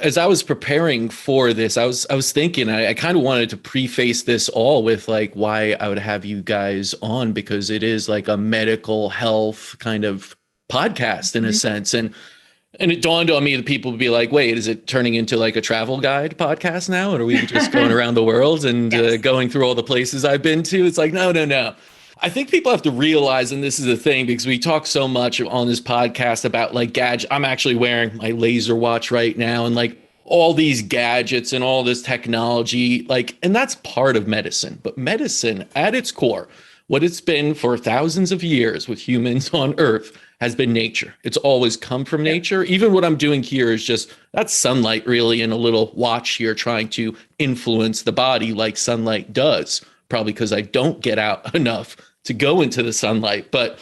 as I was preparing for this, I was thinking I kind of wanted to preface this all with like why I would have you guys on because it is like a medical health kind of podcast in a Mhm. sense. And it dawned on me that people would be like, wait, is it turning into like a travel guide podcast now? Or are we just going around the world and Yes. going through all the places I've been to? It's like, no, no, no. I think people have to realize, and this is the thing, because we talk so much on this podcast about like gadget. I'm actually wearing my laser watch right now and like all these gadgets and all this technology, like, and that's part of medicine. But medicine at its core, what it's been for thousands of years with humans on Earth has been nature. It's always come from Yep. nature. Even what I'm doing here is just that's sunlight, really, and a little watch here trying to influence the body like sunlight does. Probably because I don't get out enough to go into the sunlight. But,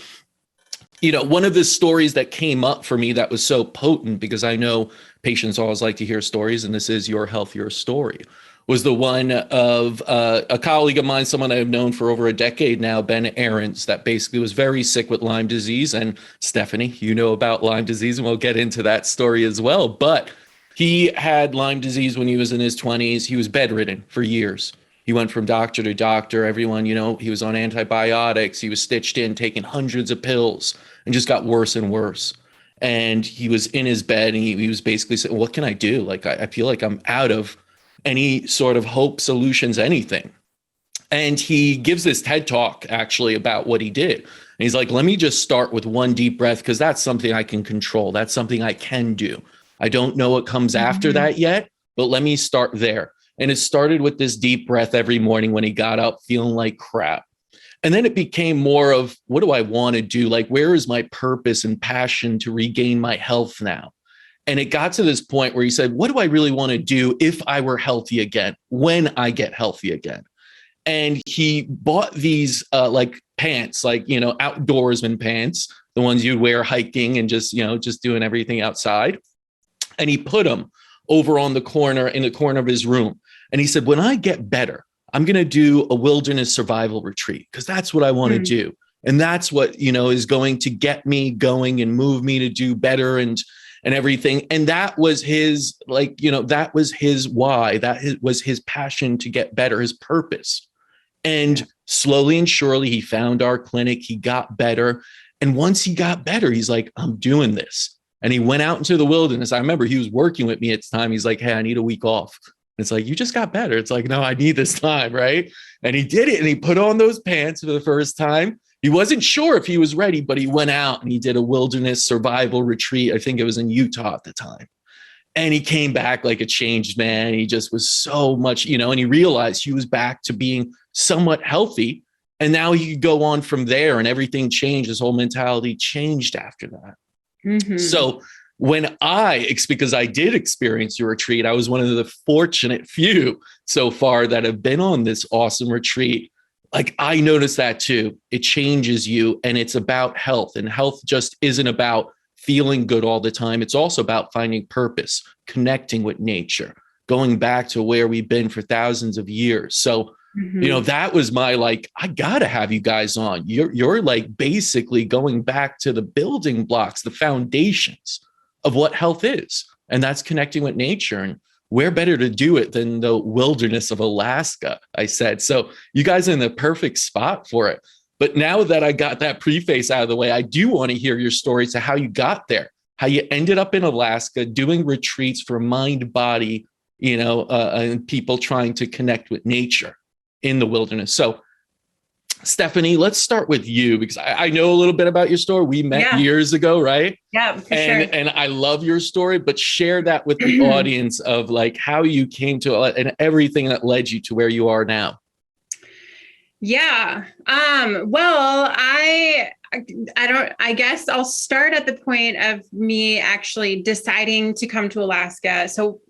one of the stories that came up for me that was so potent because I know patients always like to hear stories, and this is your health, your story, was the one of a colleague of mine, someone I've known for over a decade now, Ben Aarons, that basically was very sick with Lyme disease. And Stephanie, you know about Lyme disease, and we'll get into that story as well. But he had Lyme disease when he was in his 20s. He was bedridden for years. He went from doctor to doctor. Everyone, he was on antibiotics. He was stitched in, taking hundreds of pills, and just got worse and worse. And he was in his bed, and he was basically saying, what can I do? Like, I feel like I'm out of any sort of hope, solutions, anything. And he gives this TED talk actually about what he did. And he's like, let me just start with one deep breath because that's something I can control. That's something I can do. I don't know what comes after Mhm. that yet, but let me start there. And it started with this deep breath every morning when he got up feeling like crap. And then it became more of what do I want to do? Like, where is my purpose and passion to regain my health now? And it got to this point where he said, what do I really want to do if I were healthy again, when I get healthy again? And he bought these like pants, like, outdoorsman pants, the ones you'd wear hiking and just doing everything outside. And he put them over on the corner in the corner of his room. And he said, when I get better, I'm going to do a wilderness survival retreat because that's what I want to Mm. do. And that's what, is going to get me going and move me to do better and everything. And that was his, that was his why. Was his passion to get better, his purpose. Yeah. And slowly and surely, he found our clinic. He got better. And once he got better, he's like, I'm doing this. And he went out into the wilderness. I remember he was working with me at the time. He's like, hey, I need a week off. And it's like, you just got better. It's like, no, I need this time. Right. And he did it. And he put on those pants for the first time. He wasn't sure if he was ready, but he went out and he did a wilderness survival retreat. I think it was in Utah at the time. And he came back like a changed man. He just was so much, and he realized he was back to being somewhat healthy. And now he could go on from there and everything changed. His whole mentality changed after that. Mhm. So because I did experience your retreat, I was one of the fortunate few so far that have been on this awesome retreat. Like I noticed that too. It changes you and it's about health, and health just isn't about feeling good all the time. It's also about finding purpose, connecting with nature, going back to where we've been for thousands of years. So, Mhm. that was my like, I gotta have you guys on. You're like basically going back to the building blocks, the foundations of what health is. And that's connecting with nature. And where better to do it than the wilderness of Alaska, I said. So you guys are in the perfect spot for it. But now that I got that preface out of the way, I do want to hear your story to how you got there, how you ended up in Alaska doing retreats for mind, body, and people trying to connect with nature in the wilderness. So, Stephanie, let's start with you because I know a little bit about your story. We met Yeah. years ago, right? Yeah, for And sure. and I love your story, but share that with the audience of like how you came to it and everything that led you to where you are now. Yeah. Well, I don't, I guess I'll start at the point of me actually deciding to come to Alaska. So,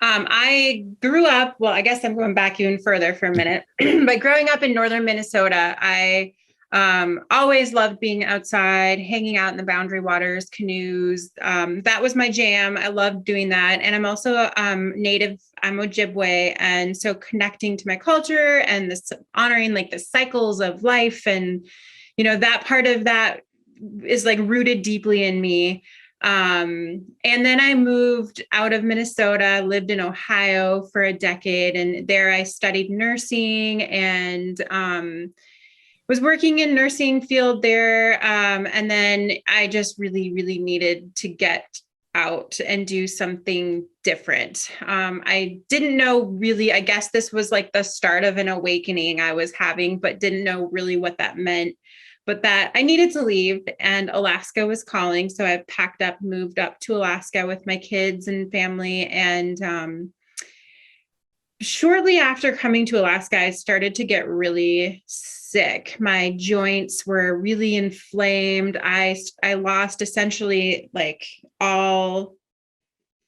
I grew up, well, I guess I'm going back even further for a minute, but growing up in northern Minnesota, I always loved being outside, hanging out in the boundary waters, canoes. That was my jam. I loved doing that. And I'm also native, I'm Ojibwe. And so connecting to my culture and this honoring like the cycles of life and, that part of that is like rooted deeply in me. And then I moved out of Minnesota, lived in Ohio for a decade. And there I studied nursing and was working in nursing field there. And then I just really, really needed to get out and do something different. I didn't know really, I guess this was like the start of an awakening I was having, but didn't know really what that meant. But that I needed to leave and Alaska was calling. So I packed up, moved up to Alaska with my kids and family. And shortly after coming to Alaska, I started to get really sick. My joints were really inflamed. I lost essentially like all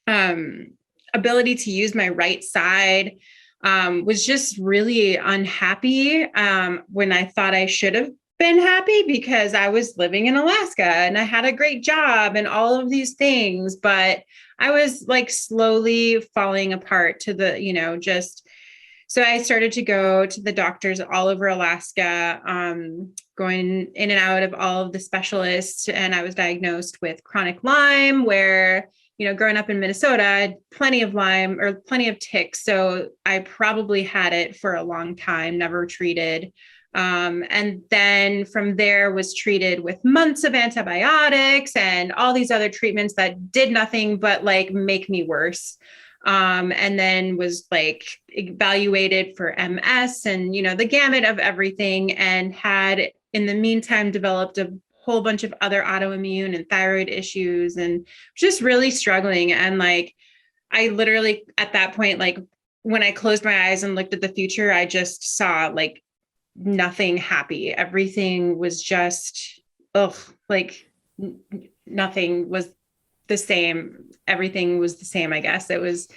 ability to use my right side. Was just really unhappy when I thought I should have been happy because I was living in Alaska and I had a great job and all of these things, but I was like slowly falling apart to the, just, so I started to go to the doctors all over Alaska, going in and out of all of the specialists. And I was diagnosed with chronic Lyme where, growing up in Minnesota, I had plenty of Lyme or plenty of ticks. So I probably had it for a long time, never treated. And then from there was treated with months of antibiotics and all these other treatments that did nothing but like make me worse. And then was like evaluated for MS and, the gamut of everything, and had in the meantime developed a whole bunch of other autoimmune and thyroid issues and just really struggling. And like, I literally at that point, like when I closed my eyes and looked at the future, I just saw like nothing happy. Everything was just, nothing was the same. Everything was the same, I guess. It was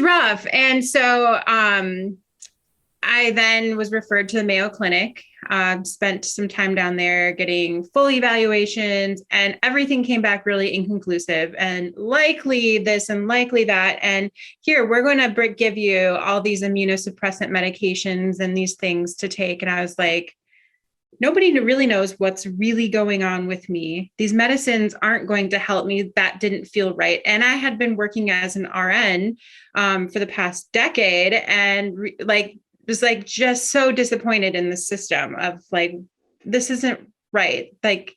rough. And so I then was referred to the Mayo Clinic, spent some time down there getting full evaluations, and everything came back really inconclusive and likely this and likely that. And here, we're going to give you all these immunosuppressant medications and these things to take. And I was like, nobody really knows what's really going on with me. These medicines aren't going to help me. That didn't feel right. And I had been working as an RN for the past decade and was like just so disappointed in the system of like, this isn't right. Like,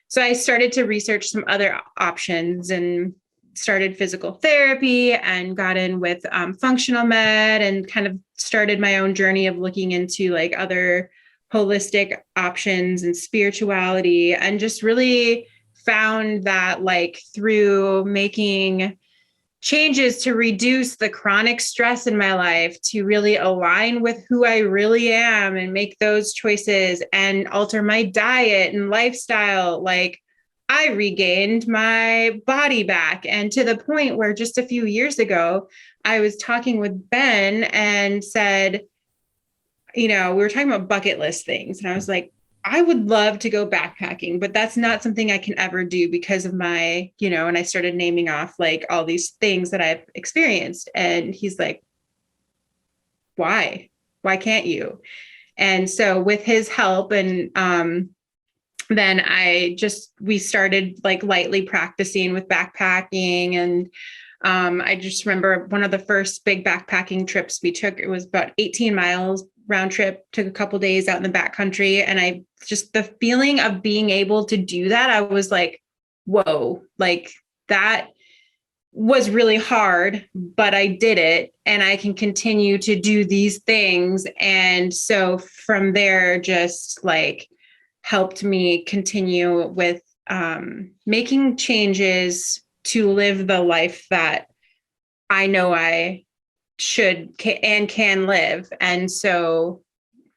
so I started to research some other options and started physical therapy and got in with functional med and kind of started my own journey of looking into like other holistic options and spirituality, and just really found that like through making changes to reduce the chronic stress in my life, to really align with who I really am and make those choices and alter my diet and lifestyle, like I regained my body back. And to the point where just a few years ago, I was talking with Ben and said, we were talking about bucket list things. And I was like, I would love to go backpacking, but that's not something I can ever do because of my, and I started naming off like all these things that I've experienced. And he's like, why can't you? And so with his help and, then we started like lightly practicing with backpacking. And I just remember one of the first big backpacking trips we took, it was about 18 miles round trip, took a couple days out in the backcountry. And I just, the feeling of being able to do that, I was like, whoa, like that was really hard, but I did it and I can continue to do these things. And so from there, just like helped me continue with making changes to live the life that I know I should and can live. And so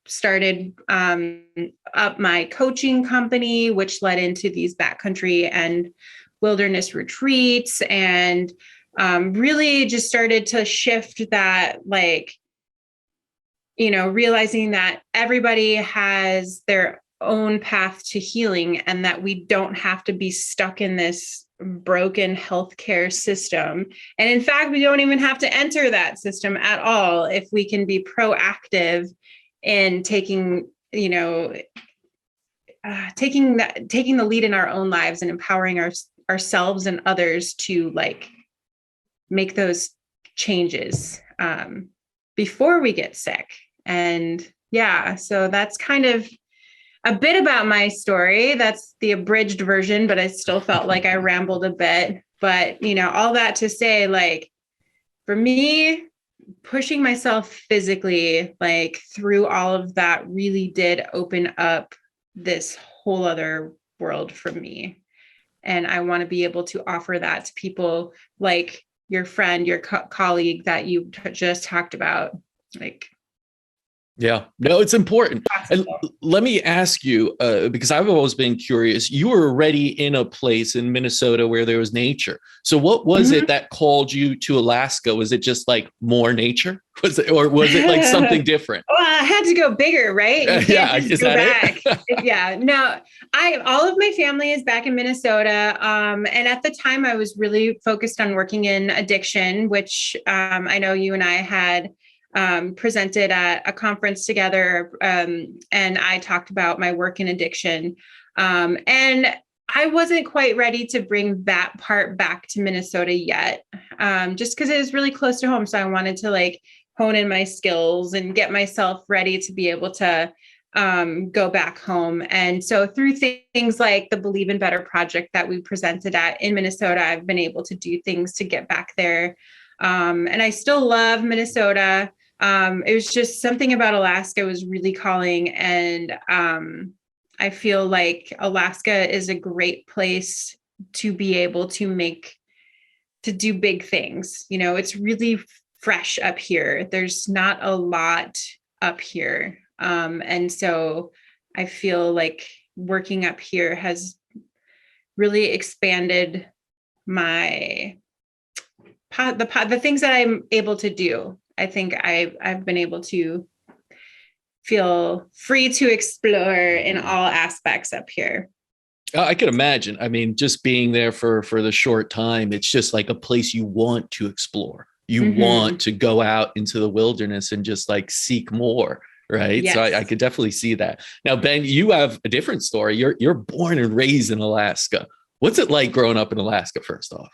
started up my coaching company, which led into these backcountry and wilderness retreats, and really just started to shift that, like, realizing that everybody has their own path to healing and that we don't have to be stuck in this broken healthcare system. And in fact, we don't even have to enter that system at all if we can be proactive in taking the lead in our own lives and empowering ourselves and others to like make those changes before we get sick. And yeah, so that's kind of a bit about my story. That's the abridged version, but I still felt like I rambled a bit. But, you know, all that to say, like, for me, pushing myself physically, like through all of that really did open up this whole other world for me. And I want to be able to offer that to people like your friend, your colleague that you just talked about. Like, yeah, no, it's important. And let me ask you, because I've always been curious, you were already in a place in Minnesota where there was nature. So what was it that called you to Alaska? Was it just like more nature? Or was it like something different? Well, I had to go bigger, right? You can't just go back. Yeah, no, all of my family is back in Minnesota. And at the time I was really focused on working in addiction, which I know you and I had presented at a conference together. And I talked about my work in addiction. And I wasn't quite ready to bring that part back to Minnesota yet, just because it was really close to home. So I wanted to like hone in my skills and get myself ready to be able to go back home. And so through things like the Believe in Better project that we presented at in Minnesota, I've been able to do things to get back there. And I still love Minnesota. It was just something about Alaska was really calling. And I feel like Alaska is a great place to be able to do big things. You know, it's really fresh up here. There's not a lot up here. And so I feel like working up here has really expanded the things that I'm able to do. I think I've been able to feel free to explore in all aspects up here. I can imagine. I mean, just being there for the short time, it's just like a place you want to explore. You want to go out into the wilderness and just like seek more. Right. Yes. So I could definitely see that. Now, Ben, you have a different story. You're born and raised in Alaska. What's it like growing up in Alaska, first off?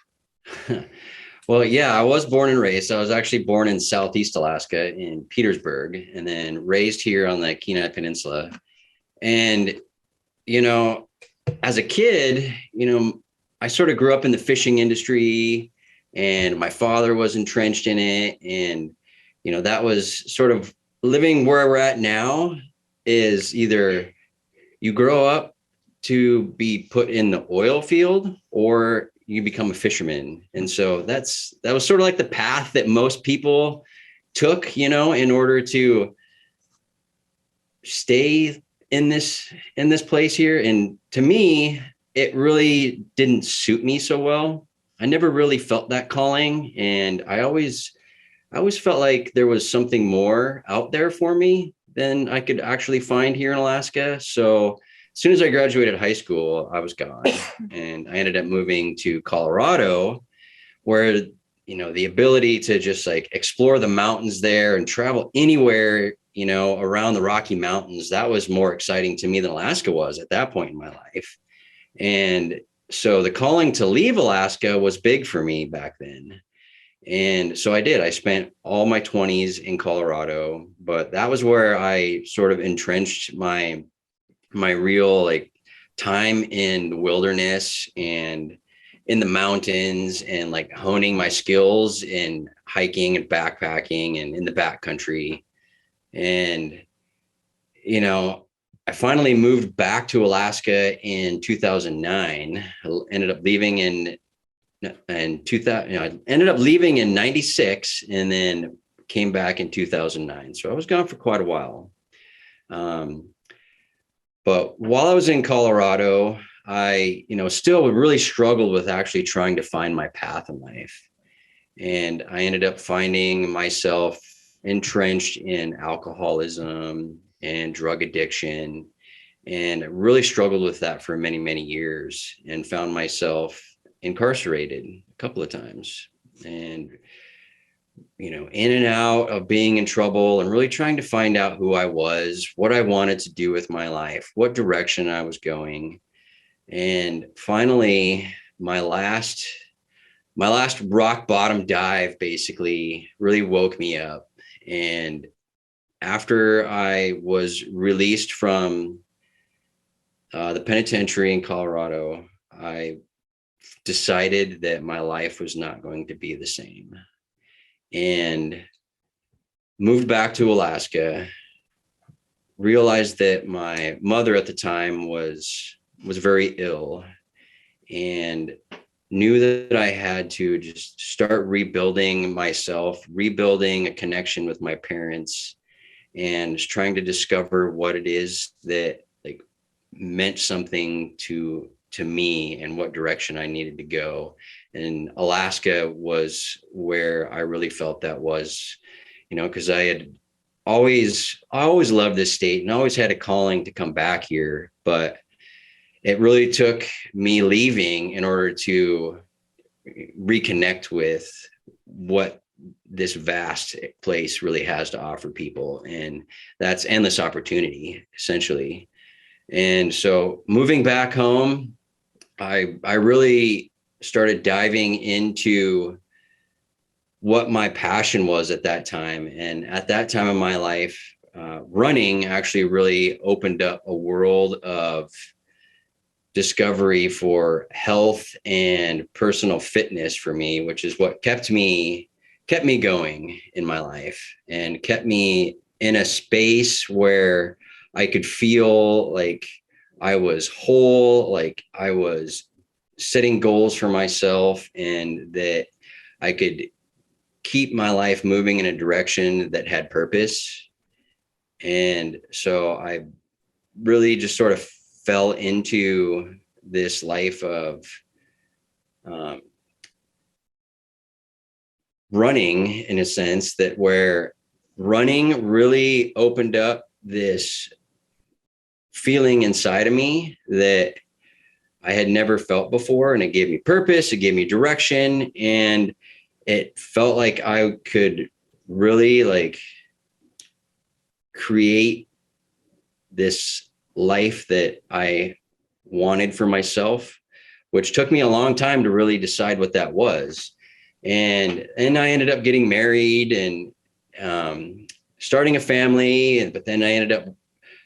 Well, yeah, I was born and raised. I was actually born in Southeast Alaska in Petersburg, and then raised here on the Kenai Peninsula. And, you know, as a kid, you know, I sort of grew up in the fishing industry, and my father was entrenched in it. And, you know, that was sort of living where we're at now. Is either you grow up to be put in the oil field or you become a fisherman. And so that was sort of like the path that most people took, you know, in order to stay in this place here. And to me, it really didn't suit me so well. I never really felt that calling. And I always felt like there was something more out there for me than I could actually find here in Alaska. So as soon as I graduated high school, I was gone, and I ended up moving to Colorado, where, you know, the ability to just like explore the mountains there and travel anywhere, you know, around the Rocky Mountains, that was more exciting to me than Alaska was at that point in my life. And so the calling to leave Alaska was big for me back then. And so I did. I spent all my 20s in Colorado, but that was where I sort of entrenched my real like time in the wilderness and in the mountains, and like honing my skills in hiking and backpacking and in the backcountry. And, you know, I finally moved back to Alaska in 2009. I ended up leaving in 2000, you know, I ended up leaving in 96 and then came back in 2009. So I was gone for quite a while. But while I was in Colorado, I, you know, still really struggled with actually trying to find my path in life. And I ended up finding myself entrenched in alcoholism and drug addiction, and really struggled with that for many, many years, and found myself incarcerated a couple of times, and, you know, in and out of being in trouble, and really trying to find out who I was, what I wanted to do with my life, what direction I was going. And finally, my last rock bottom dive basically really woke me up. And after I was released from the penitentiary in Colorado, I decided that my life was not going to be the same, and moved back to Alaska. Realized that my mother at the time was very ill, and knew that I had to just start rebuilding myself, rebuilding a connection with my parents, and just trying to discover what it is that like meant something to me and what direction I needed to go. And Alaska was where I really felt that was, because I always loved this state and always had a calling to come back here. But it really took me leaving in order to reconnect with what this vast place really has to offer people. And that's endless opportunity, essentially. And so moving back home, I really started diving into what my passion was at that time. And at that time in my life, running actually really opened up a world of discovery for health and personal fitness for me, which is what kept me going in my life and kept me in a space where I could feel like I was whole, like I was setting goals for myself, and that I could keep my life moving in a direction that had purpose. And so I really just sort of fell into this life of running, in a sense, that where running really opened up this feeling inside of me that I had never felt before. And it gave me purpose, it gave me direction, and it felt like I could really like create this life that I wanted for myself, which took me a long time to really decide what that was. And I ended up getting married and starting a family, but then I ended up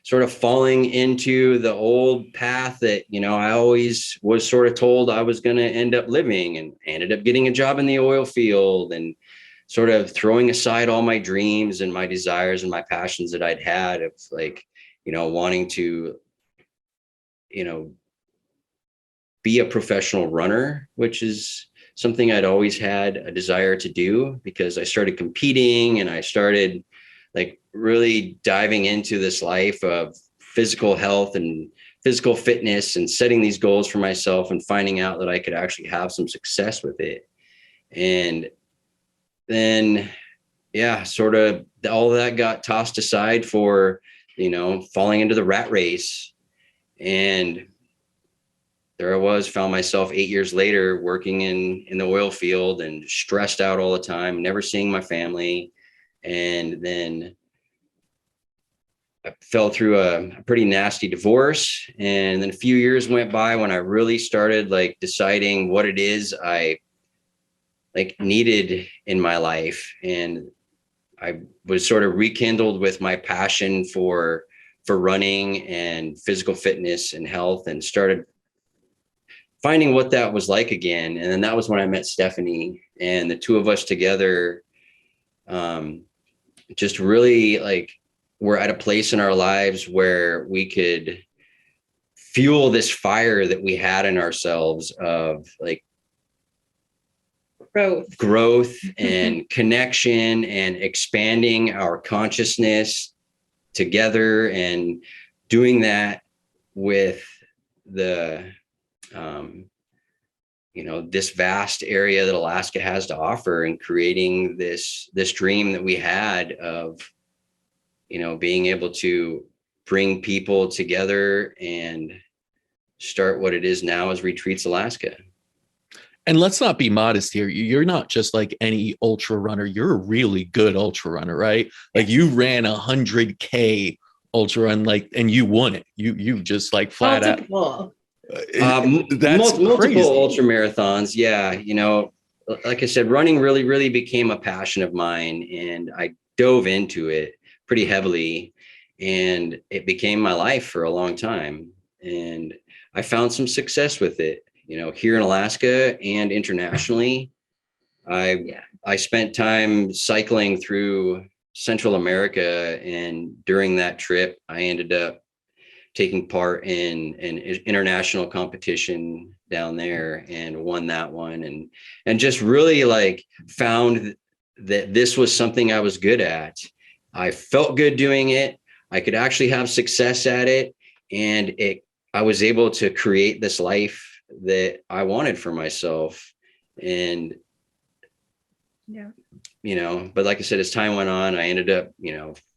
sort of falling into the old path that, I always was sort of told I was going to end up living, and ended up getting a job in the oil field and sort of throwing aside all my dreams and my desires and my passions that I'd had of like, wanting to, be a professional runner, which is something I'd always had a desire to do, because I started competing and I started like really diving into this life of physical health and physical fitness and setting these goals for myself and finding out that I could actually have some success with it. And then, sort of all of that got tossed aside for, falling into the rat race. And there I was, found myself 8 years later working in the oil field and stressed out all the time, never seeing my family. And then I fell through a pretty nasty divorce. And then a few years went by when I really started like deciding what it is I like needed in my life. And I was sort of rekindled with my passion for running and physical fitness and health, and started finding what that was like again. And then that was when I met Stephanie, and the two of us together just really like we're at a place in our lives where we could fuel this fire that we had in ourselves of like growth and connection and expanding our consciousness together, and doing that with the this vast area that Alaska has to offer, and creating this dream that we had of being able to bring people together and start what it is now as Retreats Alaska. And let's not be modest here. You're not just like any ultra runner. You're a really good ultra runner, right? Like you ran 100K ultra run, like, and you won it. You just like flat out. That's multiple crazy. ultra marathons. Yeah. Like I said, running really, really became a passion of mine, and I dove into it pretty heavily, and it became my life for a long time. And I found some success with it, here in Alaska and internationally. I spent time cycling through Central America, and during that trip, I ended up taking part in an international competition down there and won that one, and just really like found that this was something I was good at. I felt good doing it. I could actually have success at it, and I was able to create this life that I wanted for myself. And but like I said, as time went on, I ended up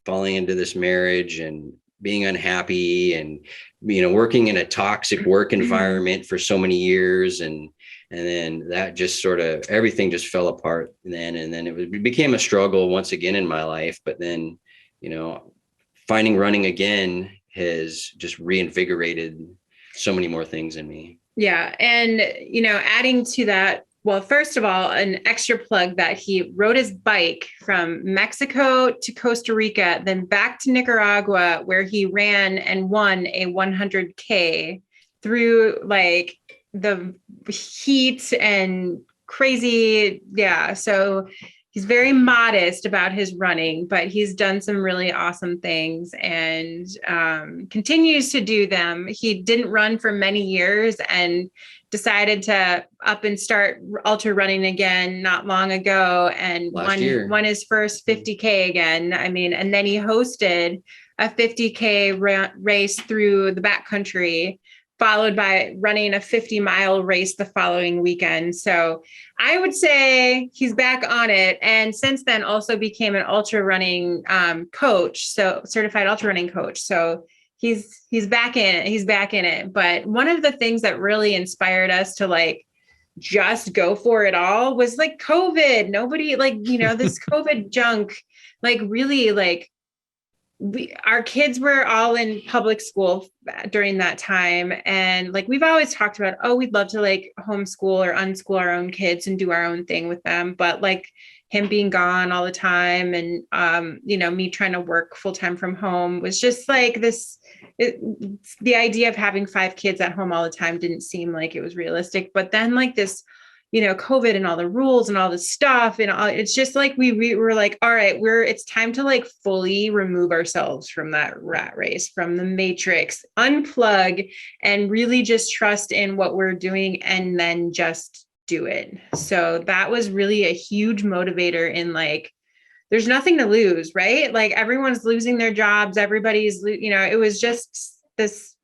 falling into this marriage and being unhappy, and working in a toxic work environment for so many years, and then that just sort of everything just fell apart then. And then it became a struggle once again in my life. But then finding running again has just reinvigorated so many more things in me. Yeah. And adding to that, well, first of all, an extra plug that he rode his bike from Mexico to Costa Rica, then back to Nicaragua, where he ran and won a 100K through like the heat and crazy. Yeah. So he's very modest about his running, but he's done some really awesome things and continues to do them. He didn't run for many years and decided to up and start ultra running again not long ago, and won his first 50K again. I mean, and then he hosted a 50K race through the backcountry, followed by running a 50-mile race the following weekend. So I would say he's back on it. And since then also became an ultra running coach, so certified ultra running coach. So he's back in it. He's back in it. But one of the things that really inspired us to like just go for it all was like COVID. Nobody like, this COVID junk, like really like our kids were all in public school during that time. And like, we've always talked about, we'd love to like homeschool or unschool our own kids and do our own thing with them. But like him being gone all the time and, me trying to work full time from home was just like the idea of having 5 kids at home all the time didn't seem like it was realistic. But then like this, COVID and all the rules and all this stuff and all, it's just like, we were like, all right, it's time to like fully remove ourselves from that rat race, from the matrix, unplug and really just trust in what we're doing and then just do it. So that was really a huge motivator in like, there's nothing to lose, right? Like everyone's losing their jobs. Everybody's, it was just this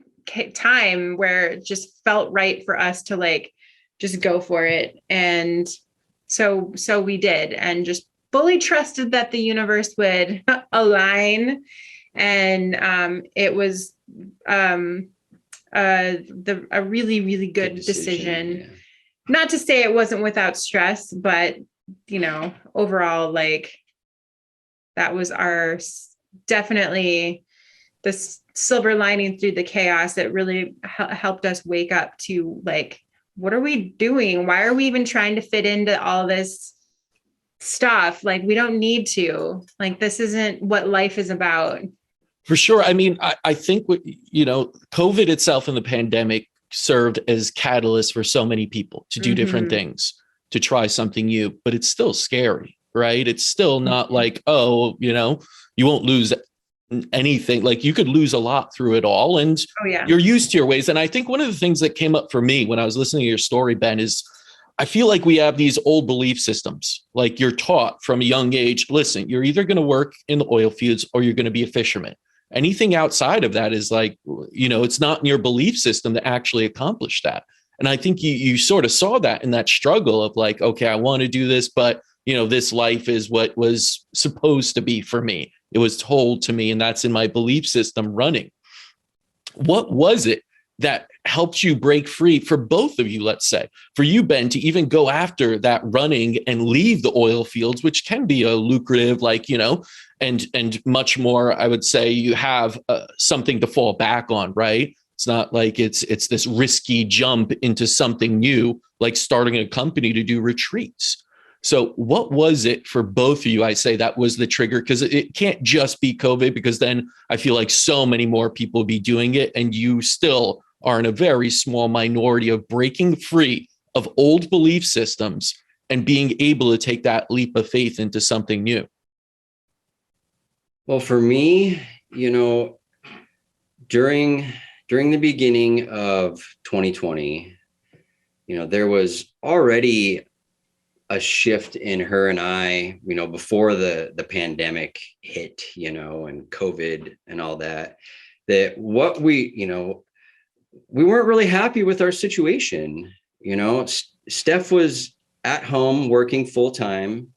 time where it just felt right for us to like, just go for it. And so we did, and just fully trusted that the universe would align. And it was a really, really good decision. Yeah. Not to say it wasn't without stress, but overall, like that was definitely the silver lining through the chaos that really helped us wake up to like, what are we doing? Why are we even trying to fit into all this stuff? Like, we don't need to. Like, this isn't what life is about. For sure. I mean, I think COVID itself and the pandemic served as catalysts for so many people to do different things, to try something new, but it's still scary, right? It's still not like, you won't lose anything. Like you could lose a lot through it all, and you're used to your ways. And I think one of the things that came up for me when I was listening to your story, Ben, is I feel like we have these old belief systems. Like you're taught from a young age, listen, you're either going to work in the oil fields or you're going to be a fisherman. Anything outside of that is like, it's not in your belief system to actually accomplish that. And I think you sort of saw that in that struggle of like, okay, I want to do this, but this life is what was supposed to be for me. It was told to me, and that's in my belief system running. What was it that helped you break free for both of you, let's say, for you, Ben, to even go after that running and leave the oil fields, which can be a lucrative, and much more, I would say you have something to fall back on, right? It's not like it's this risky jump into something new, like starting a company to do retreats. So what was it for both of you? I say that was the trigger, because it can't just be COVID, because then I feel like so many more people will be doing it. And you still are in a very small minority of breaking free of old belief systems and being able to take that leap of faith into something new. Well, for me, during the beginning of 2020, there was already a shift in her and I, before the pandemic hit, and COVID and all that, what we weren't really happy with our situation. Steph was at home working full time.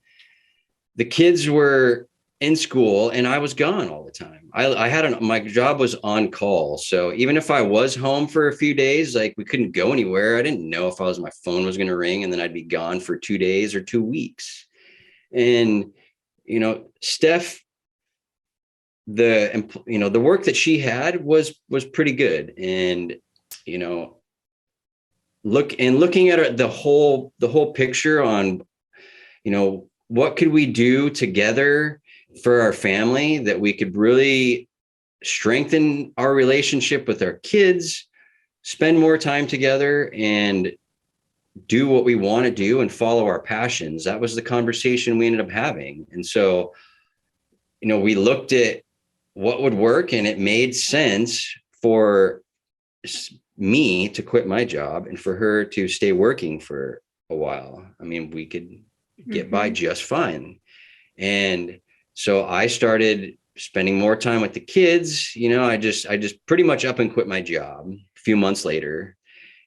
The kids were in school and I was gone all the time. My job was on call. So even if I was home for a few days, like we couldn't go anywhere. I didn't know if my phone was going to ring and then I'd be gone for 2 days or 2 weeks. And, Steph, the work that she had was pretty good. And, looking at the whole picture on, what could we do together for our family that we could really strengthen our relationship with our kids, spend more time together, and do what we want to do and follow our passions. That was the conversation we ended up having. And so, we looked at what would work, and it made sense for me to quit my job and for her to stay working for a while. I mean, we could get by just fine. And so I started spending more time with the kids. I just pretty much up and quit my job a few months later.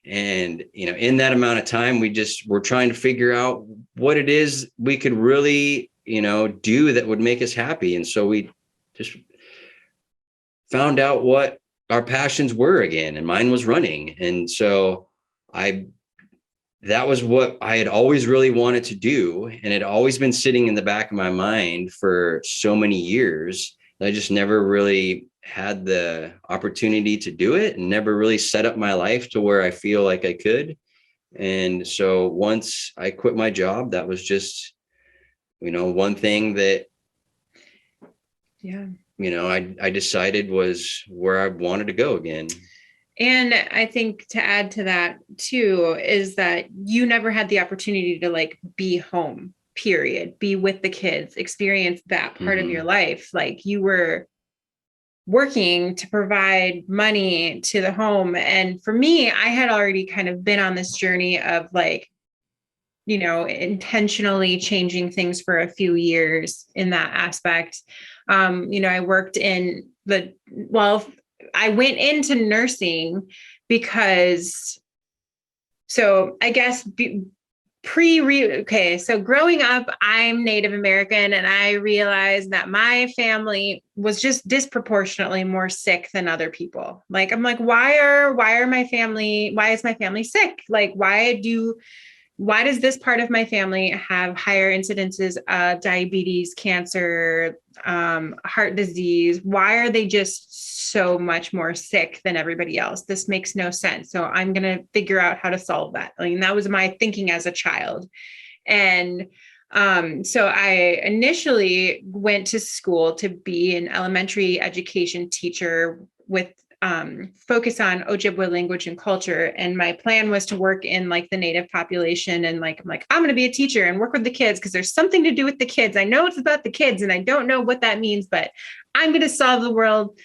And, in that amount of time, we're trying to figure out what it is we could really, do that would make us happy. And so we just found out what our passions were again, and mine was running. And so that was what I had always really wanted to do. And it had always been sitting in the back of my mind for so many years that I just never really had the opportunity to do it, and never really set up my life to where I feel like I could. And so once I quit my job, that was just, one thing that, I decided was where I wanted to go again. And I think to add to that too, is that you never had the opportunity to be home, period, be with the kids, experience that part of your life. Like, you were working to provide money to the home. And for me, I had already kind of been on this journey of intentionally changing things for a few years in that aspect. I worked I went into nursing because, so I guess so growing up, I'm Native American, and I realized that my family was just disproportionately more sick than other people. Like, I'm like, why is my family sick? Like, why does this part of my family have higher incidences of diabetes, cancer, heart disease? Why are they just so much more sick than everybody else? This makes no sense. So I'm going to figure out how to solve that. I mean, that was my thinking as a child. And so I initially went to school to be an elementary education teacher with focus on Ojibwe language and culture. And my plan was to work in the native population. And I'm going to be a teacher and work with the kids, because there's something to do with the kids. I know it's about the kids and I don't know what that means, but I'm going to solve the world.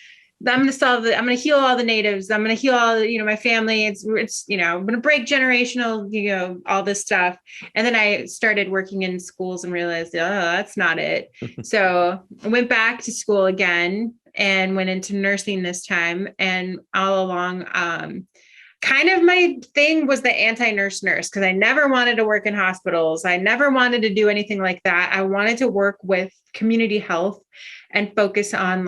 I'm going to heal all the natives. I'm going to heal all, my family. It's, I'm going to break generational, all this stuff. And then I started working in schools and realized, oh, that's not it. So I went back to school again and went into nursing this time. And all along, kind of my thing was the anti-nurse, because I never wanted to work in hospitals. I never wanted to do anything like that. I wanted to work with community health and focus on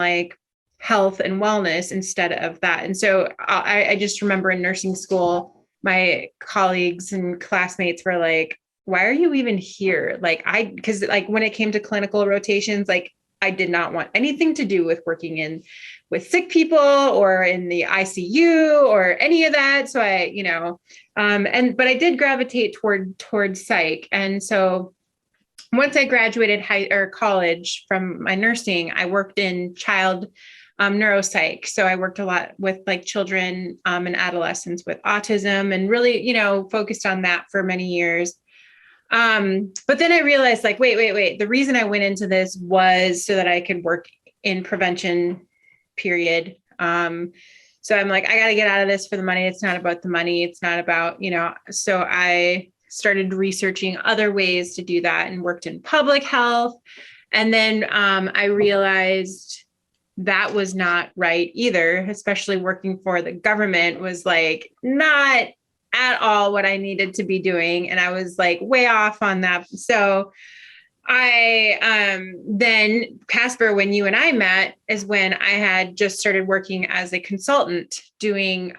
health and wellness instead of that. And so I just remember in nursing school, my colleagues and classmates were like, why are you even here? Because when it came to clinical rotations, I did not want anything to do with working with sick people or in the ICU or any of that. So I, but I did gravitate towards psych. And so once I graduated college from my nursing, I worked in child neuropsych. So I worked a lot with like children and adolescents with autism and really, focused on that for many years. But then I realized like, wait. The reason I went into this was so that I could work in prevention, period. So I'm like, I got to get out of this for the money. It's not about the money. It's not about, so I started researching other ways to do that and worked in public health. And then I realized that was not right either, especially working for the government was like not at all what I needed to be doing. And I was like way off on that. So I then Casper, when you and I met is when I had just started working as a consultant doing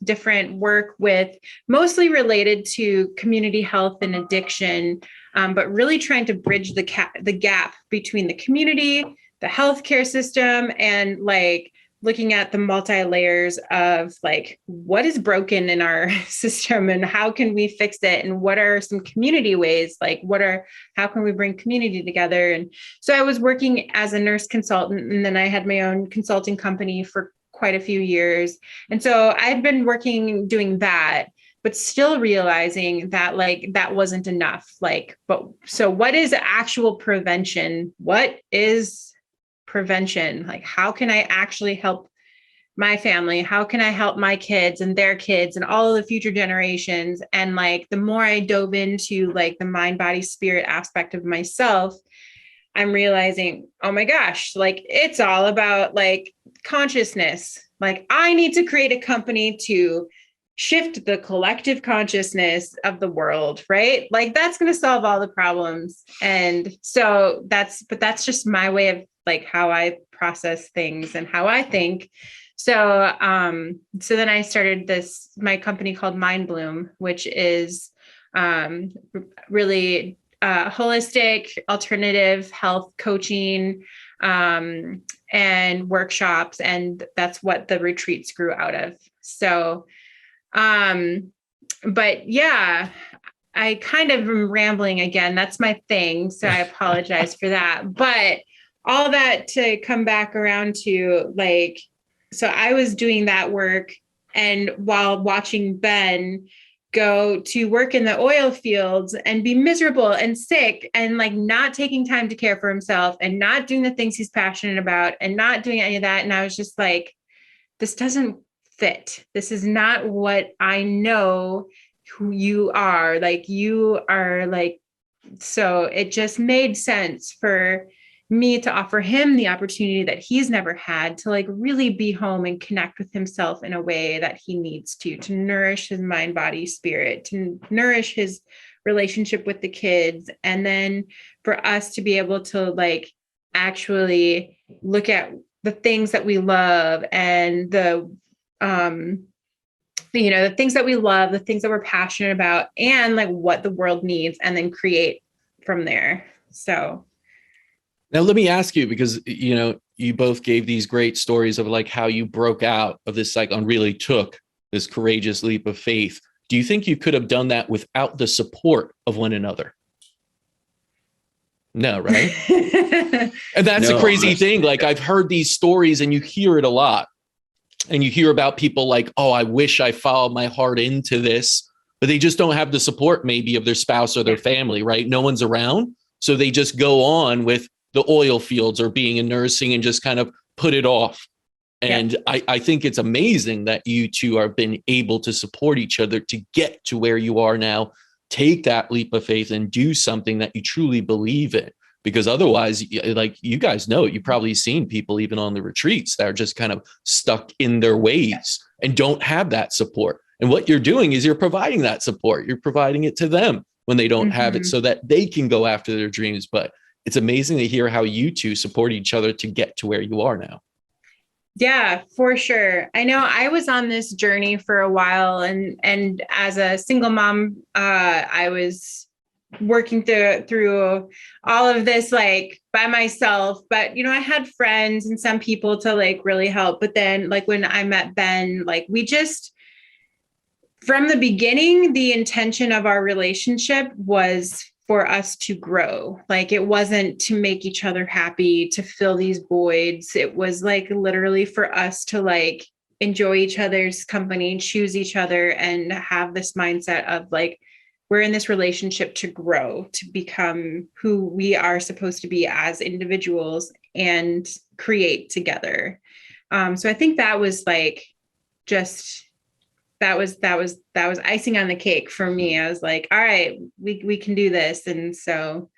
different work with mostly related to community health and addiction, but really trying to bridge the gap between the community, the healthcare system, and like looking at the multi-layers of like what is broken in our system and how can we fix it, and what are some community ways, like how can we bring community together. And so I was working as a nurse consultant, and then I had my own consulting company for quite a few years. And so I had been doing that, but still realizing that like that wasn't enough. So what is actual prevention? What is prevention? Like, how can I actually help my family? How can I help my kids and their kids and all of the future generations? And like, the more I dove into like the mind, body, spirit aspect of myself, I'm realizing, oh my gosh, like it's all about like consciousness. Like I need to create a company to shift the collective consciousness of the world, right? Like that's going to solve all the problems. And so that's just my way of like how I process things and how I think. So, so then I started my company called Mind Bloom, which is, really, holistic, alternative health coaching, and workshops. And that's what the retreats grew out of. So, but yeah, I kind of am rambling again. That's my thing. So I apologize for that, but all that to come back around to like, so I was doing that work, and while watching Ben go to work in the oil fields and be miserable and sick and like not taking time to care for himself and not doing the things he's passionate about and not doing any of that. And I was just like, this doesn't fit. This is not what I know who you are. Like you are like, so it just made sense for me to offer him the opportunity that he's never had to like really be home and connect with himself in a way that he needs to nourish his mind, body, spirit, to nourish his relationship with the kids. And then for us to be able to like actually look at the things that we love and the things that we love, the things that we're passionate about, and like what the world needs, and then create from there. So now let me ask you, because, you both gave these great stories of like how you broke out of this cycle and really took this courageous leap of faith. Do you think you could have done that without the support of one another? No, right? And that's a crazy thing. Like I've heard these stories and you hear it a lot. And you hear about people like, oh, I wish I followed my heart into this, but they just don't have the support maybe of their spouse or their family, right? No one's around. So they just go on with the oil fields or being in nursing and just kind of put it off. And I think it's amazing that you two have been able to support each other to get to where you are now, take that leap of faith and do something that you truly believe in. Because otherwise, like you guys know, you've probably seen people even on the retreats that are just kind of stuck in their ways and don't have that support. And what you're doing is you're providing that support. You're providing it to them when they don't have it so that they can go after their dreams. But it's amazing to hear how you two support each other to get to where you are now. Yeah, for sure. I know I was on this journey for a while, and as a single mom, I was working through all of this like by myself, but you know, I had friends and some people to like really help. But then like when I met Ben, like we just, from the beginning, the intention of our relationship was for us to grow. Like it wasn't to make each other happy, to fill these voids. It was like literally for us to like enjoy each other's company, choose each other, and have this mindset of like, we're in this relationship to grow, to become who we are supposed to be as individuals and create together. So I think that was like, just, that was icing on the cake for me. I was like, all right, we can do this. And so,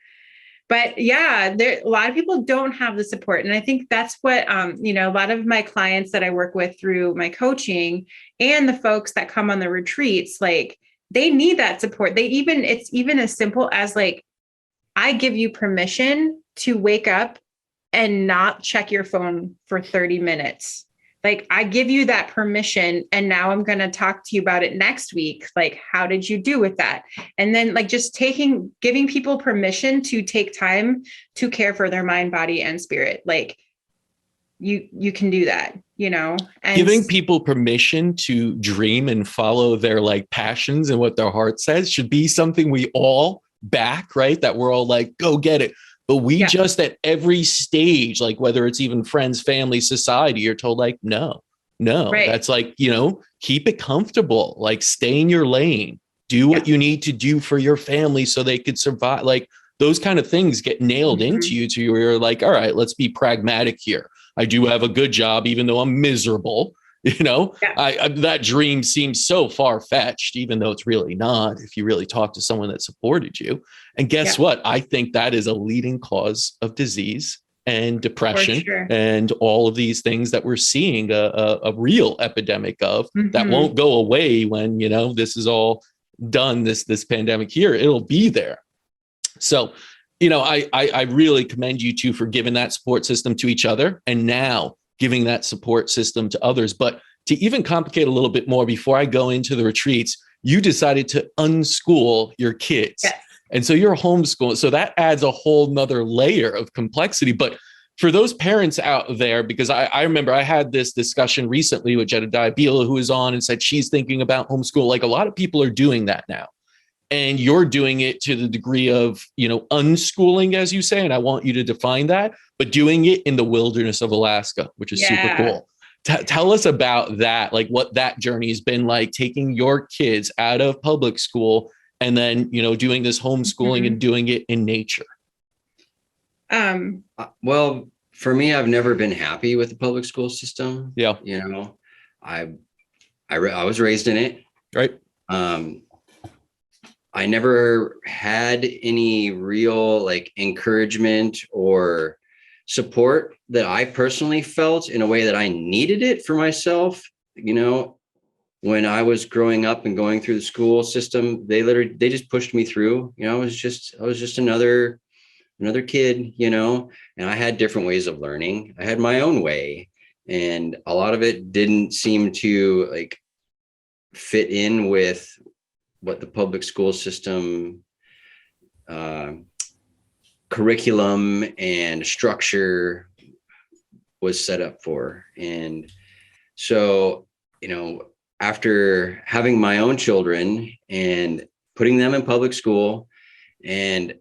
but yeah, a lot of people don't have the support. And I think that's what, you know, a lot of my clients that I work with through my coaching and the folks that come on the retreats, like they need that support. It's even as simple as like, I give you permission to wake up and not check your phone for 30 minutes. Like I give you that permission, and now I'm going to talk to you about it next week. Like, how did you do with that? And then like just giving people permission to take time to care for their mind, body, and spirit. Like you can do that, you know, and giving people permission to dream and follow their like passions and what their heart says should be something we all back, right? That we're all like, go get it. But we just at every stage, like whether it's even friends, family, society, you're told like, no, right. That's like, you know, keep it comfortable, like stay in your lane, do what you need to do for your family so they could survive. Like those kind of things get nailed into you to where you're like, all right, let's be pragmatic here. I do have a good job, even though I'm miserable. You know, that dream seems so far-fetched, even though it's really not, if you really talk to someone that supported you. And guess what? I think that is a leading cause of disease and depression and all of these things that we're seeing a real epidemic of that won't go away when, you know, this is all done, this pandemic here, it'll be there. So, you know, I really commend you two for giving that support system to each other and now giving that support system to others. But to even complicate a little bit more, before I go into the retreats, you decided to unschool your kids. Yes. And so you're homeschooling. So that adds a whole nother layer of complexity. But for those parents out there, because I remember I had this discussion recently with Jedediah Beal, who was on and said she's thinking about homeschool. Like a lot of people are doing that now. And you're doing it to the degree of, you know, unschooling, as you say, and I want you to define that, but doing it in the wilderness of Alaska, which is super cool. Tell us about that, like what that journey has been like, taking your kids out of public school and then, you know, doing this homeschooling and doing it in nature. Well, for me, I've never been happy with the public school system. Yeah. You know, I was raised in it. Right. I never had any real like encouragement or support that I personally felt in a way that I needed it for myself. You know, when I was growing up and going through the school system, they just pushed me through. You know, I was just another kid, you know, and I had different ways of learning. I had my own way, and a lot of it didn't seem to like fit in with what the public school system curriculum and structure was set up for. And so, you know, after having my own children and putting them in public school and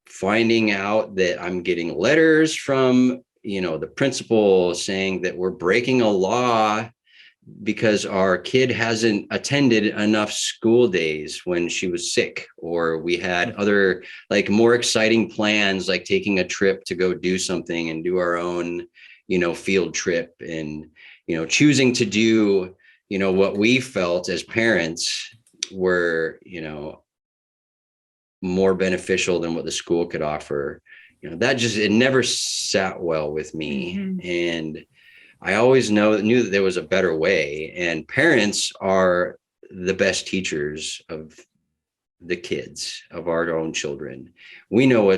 finding out that I'm getting letters from, you know, the principal saying that we're breaking a law because our kid hasn't attended enough school days when she was sick, or we had other like more exciting plans, like taking a trip to go do something and do our own, you know, field trip, and, you know, choosing to do, you know, what we felt as parents were, you know, more beneficial than what the school could offer. You know, that just, it never sat well with me. And I always knew that there was a better way, and parents are the best teachers of the kids, of our own children. We know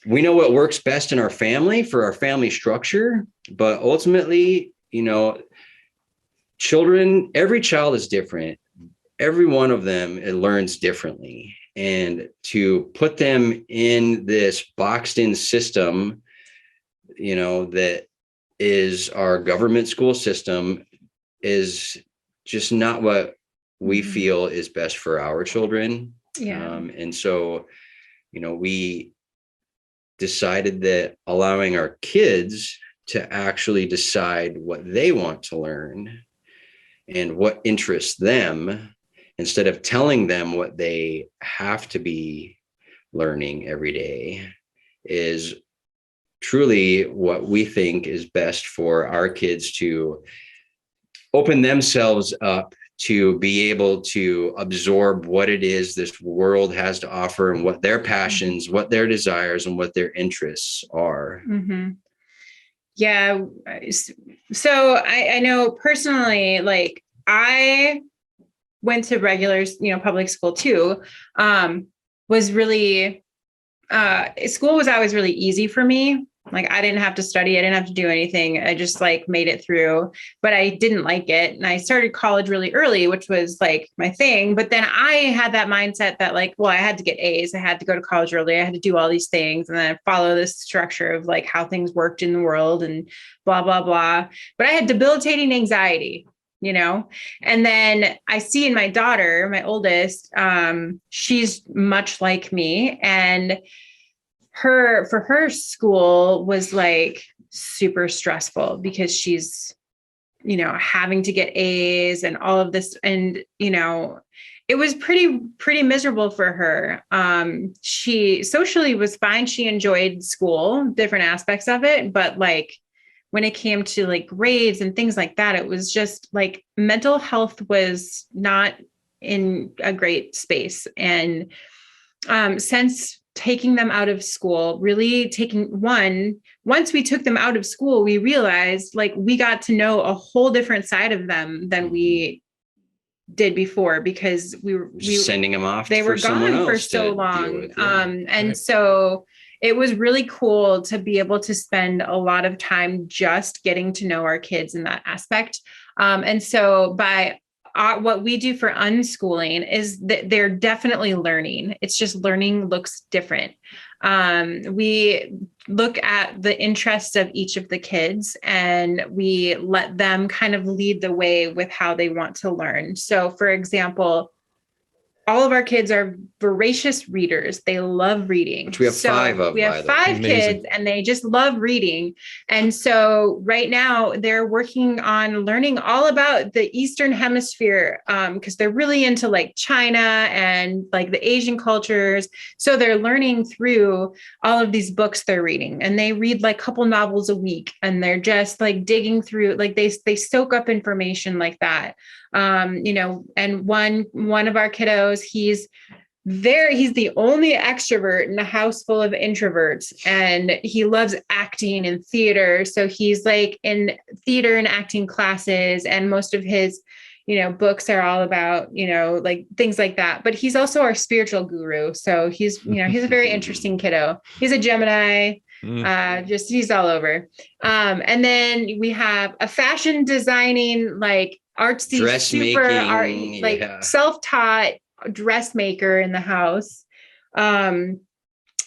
we know what works best in our family for our family structure, but ultimately, you know, children, every child is different. Every one of them, it learns differently. And to put them in this boxed in system, that is our government school system, is just not what we feel is best for our children. Yeah. And so, we decided that allowing our kids to actually decide what they want to learn and what interests them, instead of telling them what they have to be learning every day, is truly what we think is best for our kids to open themselves up to be able to absorb what it is this world has to offer and what their passions, what their desires, and what their interests are. Mm-hmm. Yeah. So I know personally, like I went to regular, public school too, was really, school was always really easy for me. Like I didn't have to study. I didn't have to do anything. I just like made it through, but I didn't like it. And I started college really early, which was like my thing. But then I had that mindset that like, well, I had to get A's. I had to go to college early. I had to do all these things and then follow this structure of like how things worked in the world and blah, blah, blah. But I had debilitating anxiety, and then I see in my daughter, my oldest, she's much like me, and for her school was like super stressful because she's, having to get A's and all of this. And, it was pretty miserable for her. She socially was fine. She enjoyed school, different aspects of it, but like when it came to like grades and things like that, it was just like mental health was not in a great space. And since taking them out of school, really once we took them out of school, we realized like we got to know a whole different side of them than we did before, because we were sending them off. They were gone for so long. And so it was really cool to be able to spend a lot of time just getting to know our kids in that aspect. And so by what we do for unschooling is that they're definitely learning. It's just learning looks different. We look at the interests of each of the kids and we let them kind of lead the way with how they want to learn. So for example, all of our kids are voracious readers. They love reading. Which we have 5 of. We have 5 kids and they just love reading. And so right now they're working on learning all about the Eastern Hemisphere because they're really into like China and like the Asian cultures. So they're learning through all of these books they're reading, and they read like a couple novels a week, and they're just like digging through, like they soak up information like that. And one of our kiddos, he's the only extrovert in a house full of introverts, and he loves acting and theater. So he's like in theater and acting classes, and most of his, books are all about, like things like that. But he's also our spiritual guru. So he's a very interesting kiddo. He's a Gemini. He's all over. And then we have a fashion designing, like artsy, self-taught dressmaker in the house.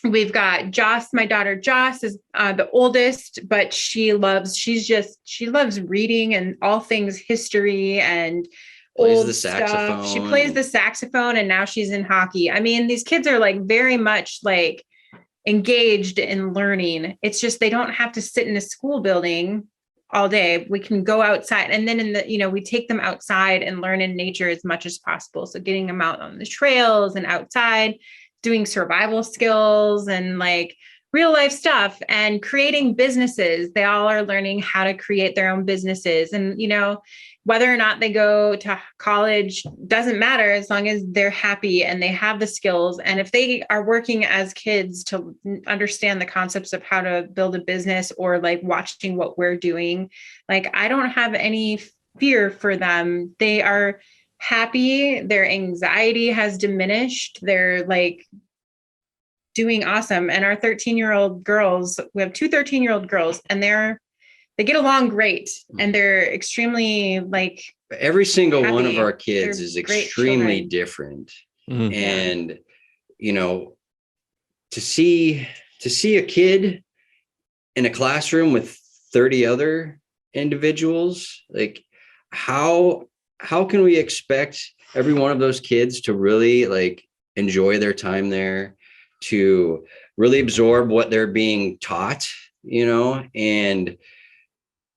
We've got Joss. My daughter Joss is the oldest, but she loves reading and all things history and old the saxophone. Stuff. She plays the saxophone, and now she's in hockey. I mean, these kids are like very much like engaged in learning. It's just they don't have to sit in a school building all day. We can go outside, and then we take them outside and learn in nature as much as possible. So getting them out on the trails and outside, doing survival skills and like real life stuff, and creating businesses. They all are learning how to create their own businesses. And, whether or not they go to college doesn't matter, as long as they're happy and they have the skills. And if they are working as kids to understand the concepts of how to build a business, or like watching what we're doing, like I don't have any fear for them. They are happy. Their anxiety has diminished. They're like doing awesome. And our 13-year-old girls, we have 2 13-year-old girls, and they get along great, and they're extremely like every single happy. One of our kids is extremely different. Mm-hmm. And you know, to see a kid in a classroom with 30 other individuals, like how can we expect every one of those kids to really like enjoy their time there, to really absorb what they're being taught, you know? And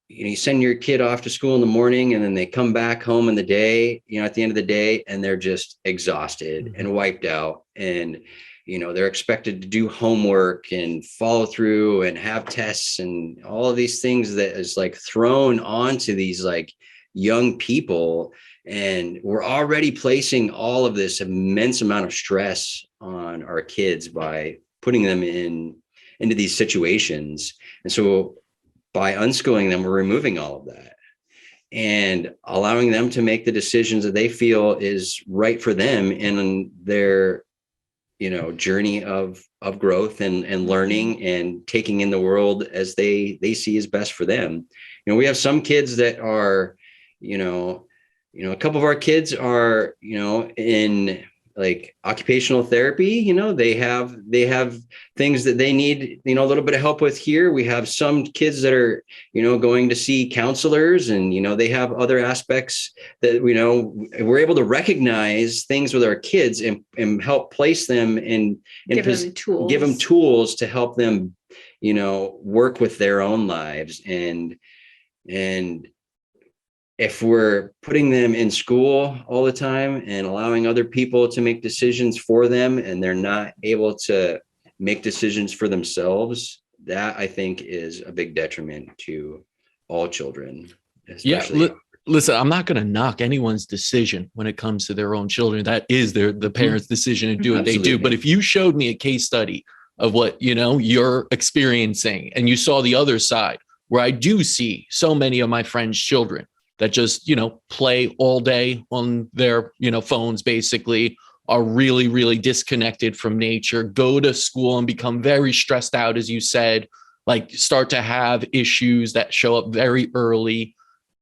you send your kid off to school in the morning and then they come back home in the day, you know, at the end of the day, and they're just exhausted and wiped out. And, you know, they're expected to do homework and follow through and have tests and all of these things that is like thrown onto these like young people. And we're already placing all of this immense amount of stress on our kids by putting them into these situations. And so by unschooling them, we're removing all of that and allowing them to make the decisions that they feel is right for them in their, you know, journey of growth and learning and taking in the world as they see is best for them. You know, we have some kids that are, you know, a couple of our kids are, you know, in like occupational therapy, you know, they have things that they need, you know, a little bit of help with here. We have some kids that are, you know, going to see counselors and, you know, they have other aspects that, you know, we're able to recognize things with our kids and help place them and give them tools to help them, you know, work with their own lives. And if we're putting them in school all the time and allowing other people to make decisions for them and they're not able to make decisions for themselves, that I think is a big detriment to all children. Yeah. Listen, I'm not going to knock anyone's decision when it comes to their own children. That is the parents' decision to do what they do. But if you showed me a case study of what, you know, you're experiencing and you saw the other side, where I do see so many of my friends' children that just, you know, play all day on their, you know, phones, basically, are really, really disconnected from nature, go to school and become very stressed out, as you said, like start to have issues that show up very early.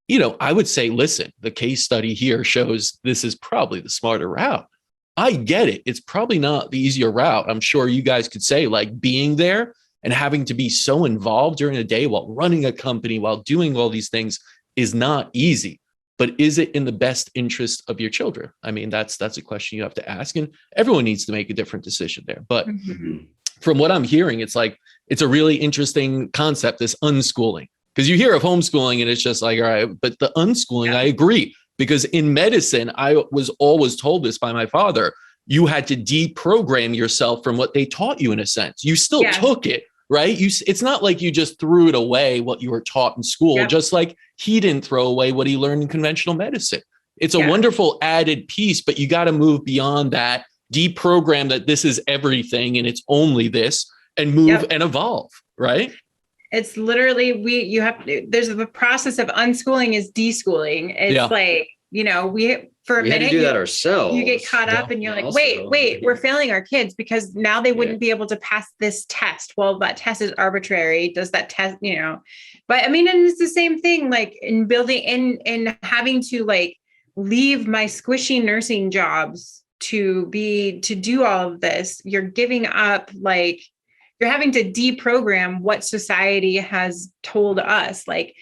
You know, I would say, listen, the case study here shows this is probably the smarter route. I get it. It's probably not the easier route. I'm sure you guys could say, like, being there and having to be so involved during the day while running a company, while doing all these things is not easy. But is it in the best interest of your children? I mean, that's a question you have to ask, and everyone needs to make a different decision there. But from what I'm hearing, it's like, it's a really interesting concept, this unschooling, because you hear of homeschooling and it's just like, all right, but the unschooling, I agree, because in medicine, I was always told this by my father, you had to deprogram yourself from what they taught you in a sense. You still took it, right? It's not like you just threw it away, what you were taught in school, just like he didn't throw away what he learned in conventional medicine. It's a wonderful added piece, but you got to move beyond that, deprogram that this is everything and it's only this, and move and evolve, right? It's literally, there's the process of unschooling is deschooling. It's like, you know, for a minute, had to do that ourselves. You get caught up and you're like, wait, we're failing our kids because now they wouldn't be able to pass this test. Well, that test is arbitrary. Does that test, you know, but I mean, and it's the same thing, like in building in having to like leave my squishy nursing jobs to do all of this. You're giving up, like, you're having to deprogram what society has told us. Like,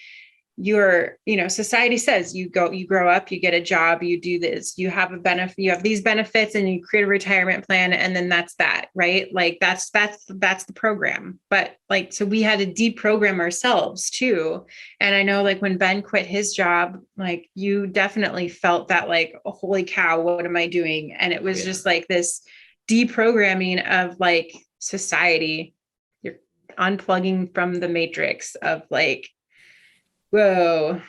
society says you grow up, you get a job, you do this, you have a benefit, you have these benefits, and you create a retirement plan. And then that's that, right? Like that's the program. But like, so we had to deprogram ourselves too. And I know, like, when Ben quit his job, like, you definitely felt that, like, oh, holy cow, what am I doing? And it was just like this deprogramming of like society. You're unplugging from the matrix of like, whoa.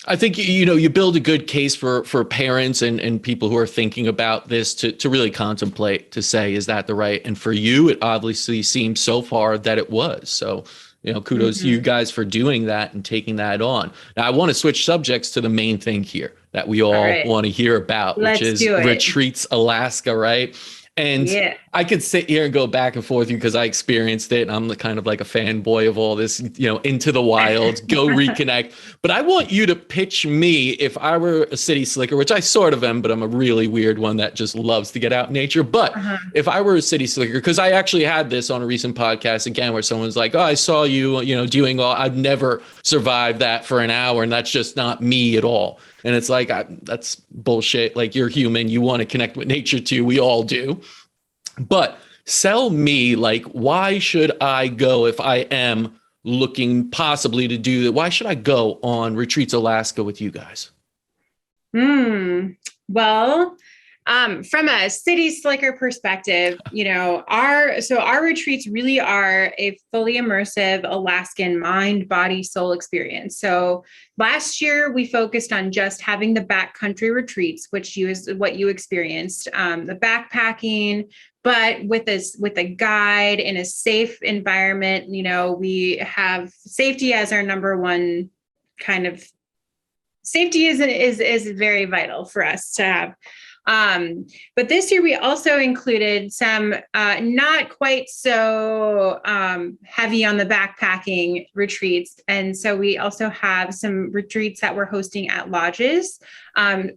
I think, you know, you build a good case for parents and people who are thinking about this to really contemplate, to say, is that the right? And for you, it obviously seems so far that it was. So, you know, kudos to you guys for doing that and taking that on. Now, I want to switch subjects to the main thing here that we all want to hear about, which is Retreats Alaska, right? And Yeah. I could sit here and go back and forth because I experienced it. And I'm the kind of like a fanboy of all this, into the wilds, go reconnect. But I want you to pitch me if I were a city slicker, which I sort of am, but I'm a really weird one that just loves to get out in nature. But if I were a city slicker, because I actually had this on a recent podcast again, where someone's like, oh, I saw you, doing all, I'd never survived that for an hour. And that's just not me at all. And it's like, that's bullshit. Like, you're human. You want to connect with nature too. We all do. But sell me, like, why should I go if I am looking possibly to do that? Why should I go on Retreats Alaska with you guys? Well, from a city slicker perspective, our retreats really are a fully immersive Alaskan mind, body, soul experience. So last year we focused on just having the backcountry retreats, which is what you experienced, the backpacking, but with a guide in a safe environment. We have safety as our number one kind of safety is very vital for us to have. But this year we also included some not quite so heavy on the backpacking retreats. And so we also have some retreats that we're hosting at lodges,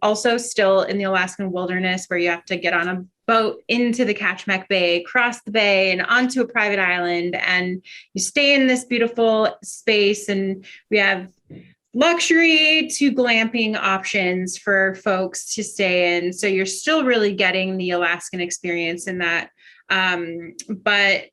also still in the Alaskan wilderness, where you have to get on a boat into the Kachemak Bay, cross the bay and onto a private island. And you stay in this beautiful space. And we have luxury to glamping options for folks to stay in. So you're still really getting the Alaskan experience in that. What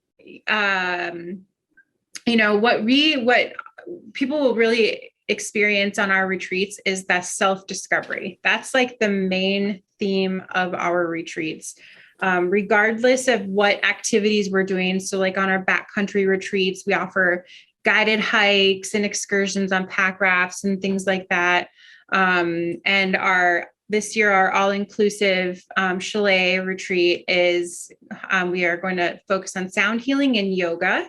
people will really experience on our retreats is that self-discovery. That's like the main theme of our retreats. Regardless of what activities we're doing. So like on our backcountry retreats, we offer guided hikes and excursions on pack rafts and things like that. And this year, our all-inclusive chalet retreat is, we are going to focus on sound healing and yoga.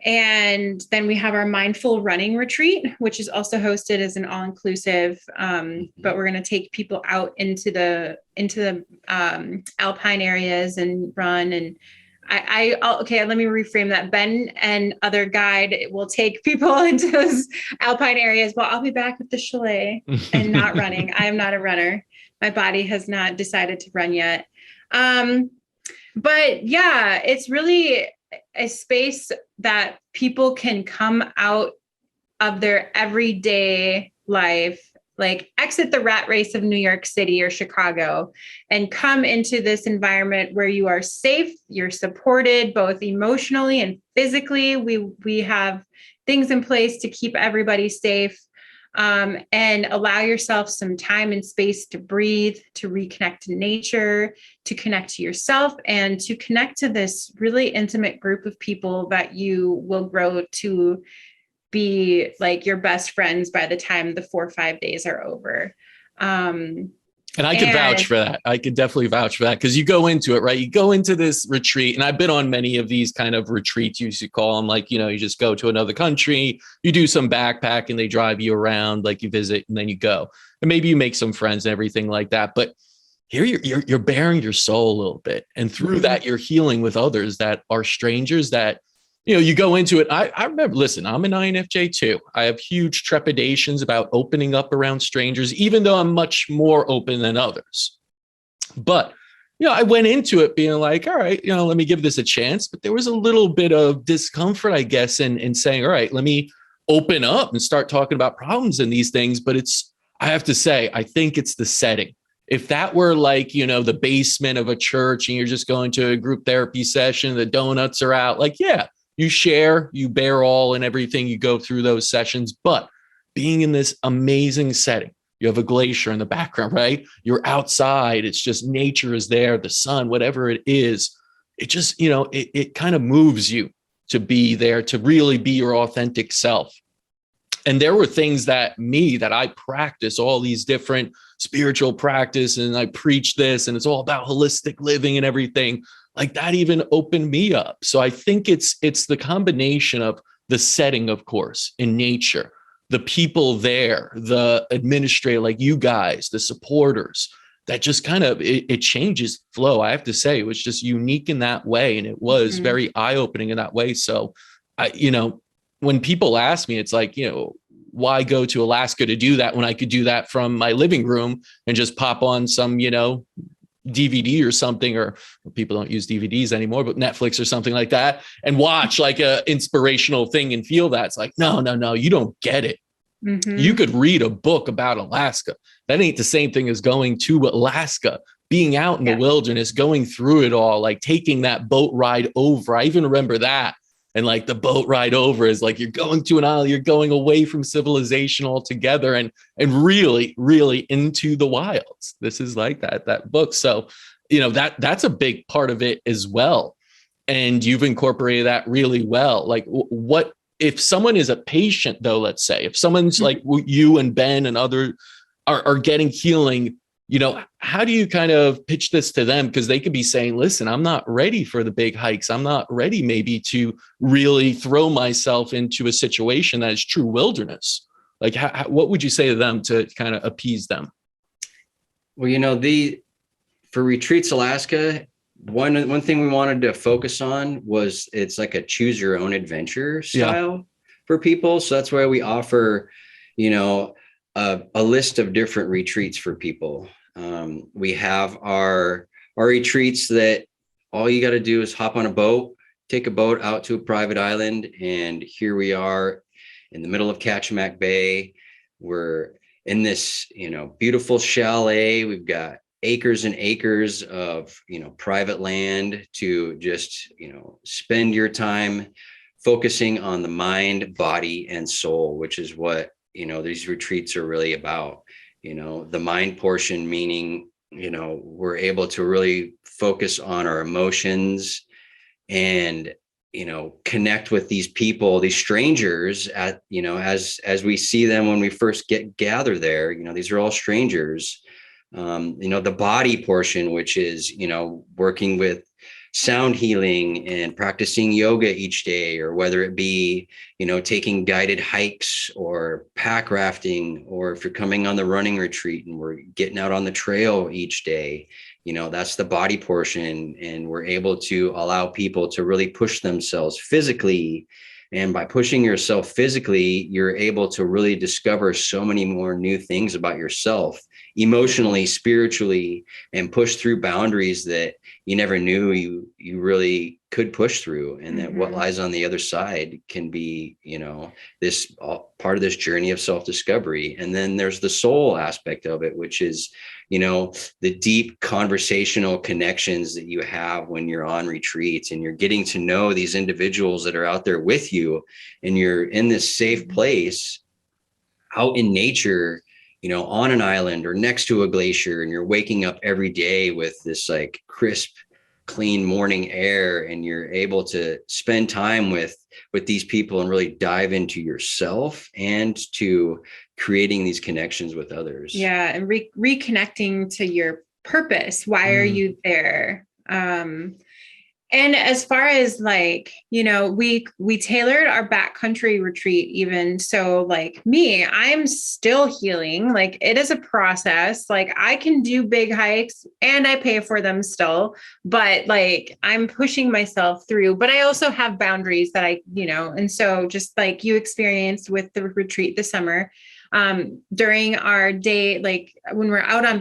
And then we have our mindful running retreat, which is also hosted as an all-inclusive, but we're going to take people out into the alpine areas and run. And okay, let me reframe that. Ben and other guide will take people into those alpine areas. Well, I'll be back at the chalet and not running. I am not a runner. My body has not decided to run yet. But yeah, it's really a space that people can come out of their everyday life, like exit the rat race of New York City or Chicago, and come into this environment where you are safe, you're supported both emotionally and physically. We have things in place to keep everybody safe, and allow yourself some time and space to breathe, to reconnect to nature, to connect to yourself, and to connect to this really intimate group of people that you will grow to be like your best friends by the time the 4 or 5 days are over. And I could vouch for that. I could definitely vouch for that, because you go into it, right? You go into this retreat, and I've been on many of these kind of retreats, you should call them, like, you just go to another country, you do some backpack and they drive you around, like you visit and then you go. And maybe you make some friends and everything like that. But here you're bearing your soul a little bit. And through that, you're healing with others that are strangers that, you go into it. I remember, listen, I'm an INFJ too. I have huge trepidations about opening up around strangers, even though I'm much more open than others. But, I went into it being like, all right, let me give this a chance. But there was a little bit of discomfort, I guess, in saying, all right, let me open up and start talking about problems and these things. But I have to say, I think it's the setting. If that were like, the basement of a church and you're just going to a group therapy session, the donuts are out, like, yeah. You share, you bear all and everything, you go through those sessions, but being in this amazing setting, you have a glacier in the background, right? You're outside. It's just nature is there, the sun, whatever it is. It just, it kind of moves you to be there, to really be your authentic self. And there were things that I practice all these different spiritual practice, and I preach this, and it's all about holistic living and everything. Like that even opened me up. So I think it's the combination of the setting, of course, in nature, the people there, the administrator, like you guys, the supporters, that just kind of, it changes flow. I have to say, it was just unique in that way. And it was very eye-opening in that way. So when people ask me, it's like, why go to Alaska to do that when I could do that from my living room and just pop on some, DVD or something, or people don't use DVDs anymore, but Netflix or something like that, and watch like a inspirational thing and feel that. It's like, no, you don't get it. You could read a book about Alaska. That ain't the same thing as going to Alaska, being out in the wilderness, going through it all, like taking that boat ride over. I even remember that. And like the boat ride over is like, you're going to an island, you're going away from civilization altogether and really, really into the wilds. This is like that book. So, that's a big part of it as well. And you've incorporated that really well. Like what, if someone is a patient though, let's say, if someone's like you and Ben and other are getting healing, how do you kind of pitch this to them? Because they could be saying, listen, I'm not ready for the big hikes. I'm not ready maybe to really throw myself into a situation that is true wilderness. Like, what would you say to them to kind of appease them? Well, for Retreats Alaska, one thing we wanted to focus on was it's like a choose your own adventure style for people. So that's why we offer, a list of different retreats for people. We have our retreats that all you got to do is hop on a boat, take a boat out to a private island. And here we are in the middle of Kachemak Bay. We're in this, beautiful chalet. We've got acres and acres of, private land to just, spend your time focusing on the mind, body, and soul, which is what, these retreats are really about. The mind portion, meaning, we're able to really focus on our emotions and, connect with these people, these strangers as we see them when we first gather there. These are all strangers. The body portion, which is, working with sound healing and practicing yoga each day, or whether it be, taking guided hikes or pack rafting, or if you're coming on the running retreat and we're getting out on the trail each day, that's the body portion. And we're able to allow people to really push themselves physically. And by pushing yourself physically, you're able to really discover so many more new things about yourself, emotionally, spiritually, and push through boundaries that you never knew you really could push through. And that what lies on the other side can be, this part of this journey of self-discovery. And then there's the soul aspect of it, which is, the deep conversational connections that you have when you're on retreats and you're getting to know these individuals that are out there with you, and you're in this safe place out in nature, on an island or next to a glacier, and you're waking up every day with this like crisp, clean morning air, and you're able to spend time with these people and really dive into yourself and to creating these connections with others. Yeah. And reconnecting to your purpose. Why are you there? And as far as like, we tailored our backcountry retreat even. So like me, I'm still healing. Like it is a process. Like I can do big hikes and I pay for them still, but like I'm pushing myself through, but I also have boundaries that and so just like you experienced with the retreat this summer, during our day, like when we're out on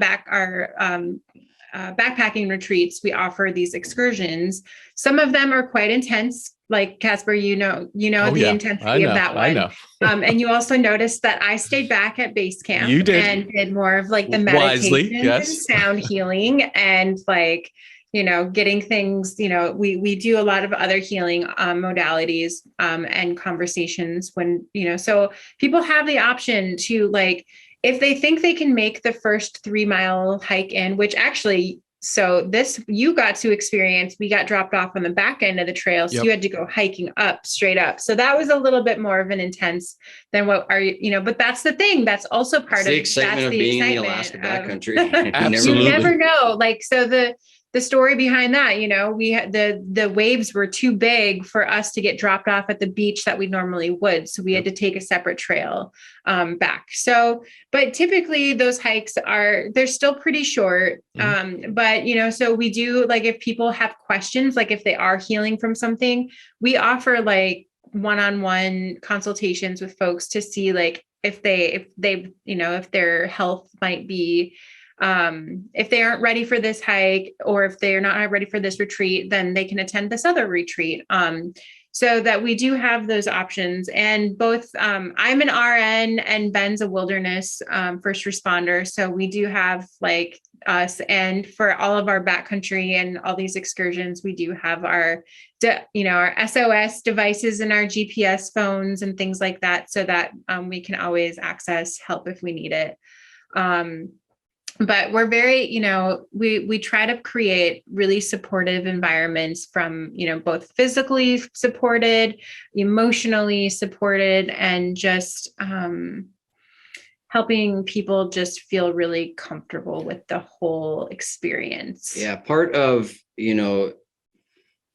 backpacking retreats, we offer these excursions. Some of them are quite intense. Like Casper, the intensity of that one. I know. And you also noticed that I stayed back at base camp. You did. And did more of like the Wisely, meditation yes. and sound healing and like, getting things, we do a lot of other healing modalities and conversations when, so people have the option to like, if they think they can make the first 3-mile hike in, which actually, so this you got to experience, we got dropped off on the back end of the trail. So you had to go hiking up straight up. So that was a little bit more of an intense than what are but that's the thing. That's also part of the excitement of being in the Alaska backcountry. You never know. Like, so the the story behind that, we had the waves were too big for us to get dropped off at the beach that we normally would. So we had to take a separate trail back. So, but typically those hikes they're still pretty short. But, so we do, like, if people have questions, like if they are healing from something, we offer like one-on-one consultations with folks to see like if their health might be, if they aren't ready for this hike, or if they're not ready for this retreat, then they can attend this other retreat. So that we do have those options. And both, I'm an RN and Ben's a wilderness first responder. So we do have like us, and for all of our backcountry and all these excursions, we do have our SOS devices and our GPS phones and things like that, so that we can always access help if we need it. But we're very, we try to create really supportive environments from, both physically supported, emotionally supported, and just helping people just feel really comfortable with the whole experience. Yeah. Part of,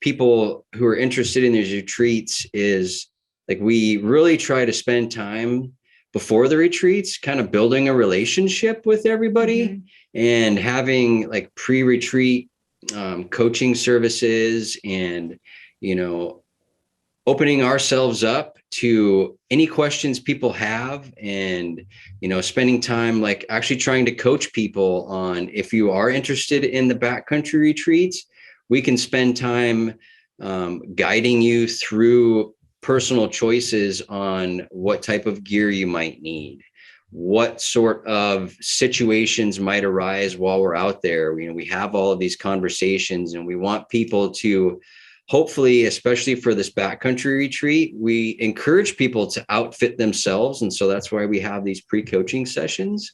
people who are interested in these retreats is like, we really try to spend time before the retreats, kind of building a relationship with everybody, and having like pre-retreat coaching services, and, opening ourselves up to any questions people have, and, spending time, like actually trying to coach people on, if you are interested in the backcountry retreats, we can spend time guiding you through personal choices on what type of gear you might need, what sort of situations might arise while we're out there. We have all of these conversations, and we want people to, hopefully, especially for this backcountry retreat, we encourage people to outfit themselves. And so that's why we have these pre-coaching sessions.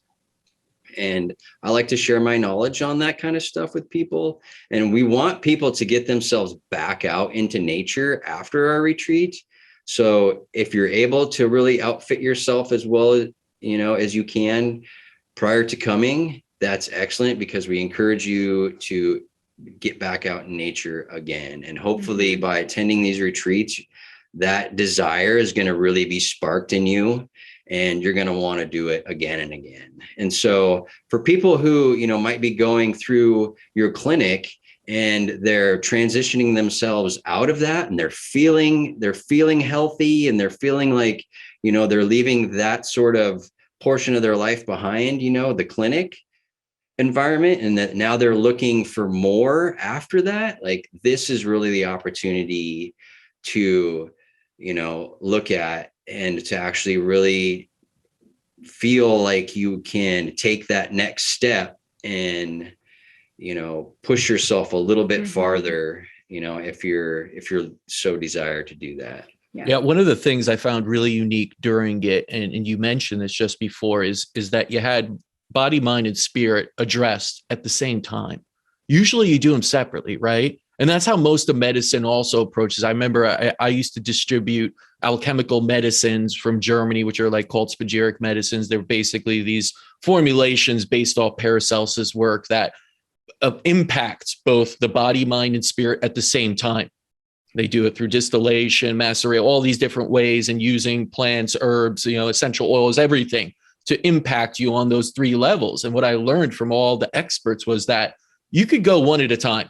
And I like to share my knowledge on that kind of stuff with people. And we want people to get themselves back out into nature after our retreat. So if you're able to really outfit yourself as well, as you can prior to coming, that's excellent, because we encourage you to get back out in nature again. And hopefully by attending these retreats, that desire is going to really be sparked in you, and you're going to want to do it again and again. And so for people who, might be going through your clinic and they're transitioning themselves out of that, and they're feeling healthy, and they're feeling like, they're leaving that sort of portion of their life behind, the clinic environment, and that now they're looking for more after that. Like, this is really the opportunity to, look at, and to actually really feel like you can take that next step and, push yourself a little bit farther, if you're so desire to do that. Yeah. One of the things I found really unique during it, and you mentioned this just before, is that you had body, mind, and spirit addressed at the same time. Usually you do them separately, right? And that's how most of medicine also approaches. I remember I used to distribute alchemical medicines from Germany, which are like called Spagyric Medicines. They're basically these formulations based off Paracelsus work that impacts both the body, mind, and spirit at the same time. They do it through distillation, maceration, all these different ways, and using plants, herbs, essential oils, everything to impact you on those three levels. And what I learned from all the experts was that you could go one at a time.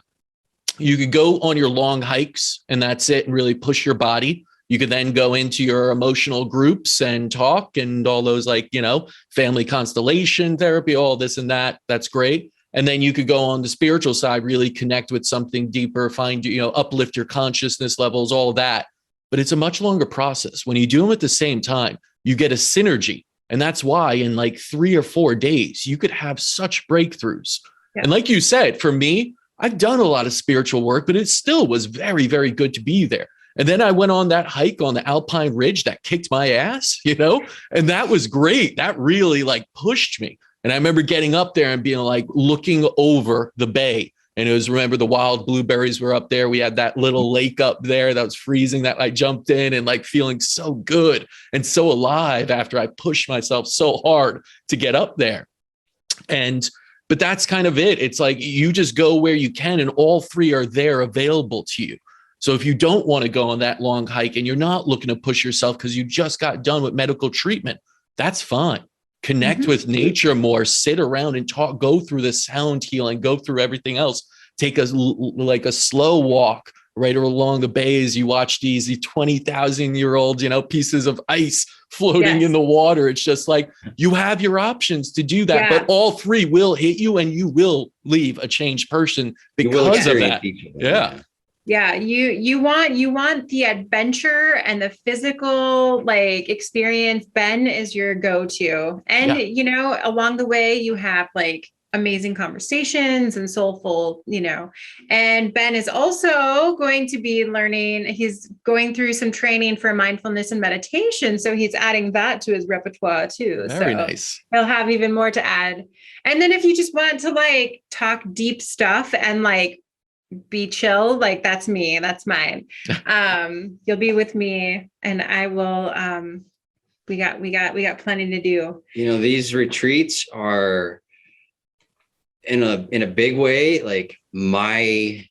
You could go on your long hikes, and that's it, and really push your body. You could then go into your emotional groups and talk, and all those, like, family constellation therapy, all this and that. That's great. And then you could go on the spiritual side, really connect with something deeper, find, uplift your consciousness levels, all that. But it's a much longer process. When you do them at the same time, you get a synergy. And that's why in like 3 or 4 days, you could have such breakthroughs. Yeah. And like you said, for me, I've done a lot of spiritual work, but it still was very, very good to be there. And then I went on that hike on the Alpine Ridge that kicked my ass, and that was great. That really like pushed me. And I remember getting up there and being like looking over the bay. And it was, remember, the wild blueberries were up there. We had that little lake up there that was freezing that I jumped in, and like feeling so good and so alive after I pushed myself so hard to get up there. And But that's kind of it. It's like you just go where you can, and all three are there available to you. So if you don't want to go on that long hike and you're not looking to push yourself because you just got done with medical treatment, that's fine. Connect with nature more, sit around and talk, go through the sound healing, go through everything else. Take a slow walk right along the bay as you watch these 20,000-year-old, pieces of ice floating in the water. It's just like you have your options to do that, but all three will hit you and you will leave a changed person because of that. Yeah. You want the adventure and the physical experience. Ben is your go-to. And, along the way you have amazing conversations and soulful, and Ben is also going to be he's going through some training for mindfulness and meditation. So he's adding that to his repertoire too. Very nice. He'll have even more to add. And then if you just want to talk deep stuff and be chill, that's me, that's mine. You'll be with me and I will, we got plenty to do. These retreats are in a big way, my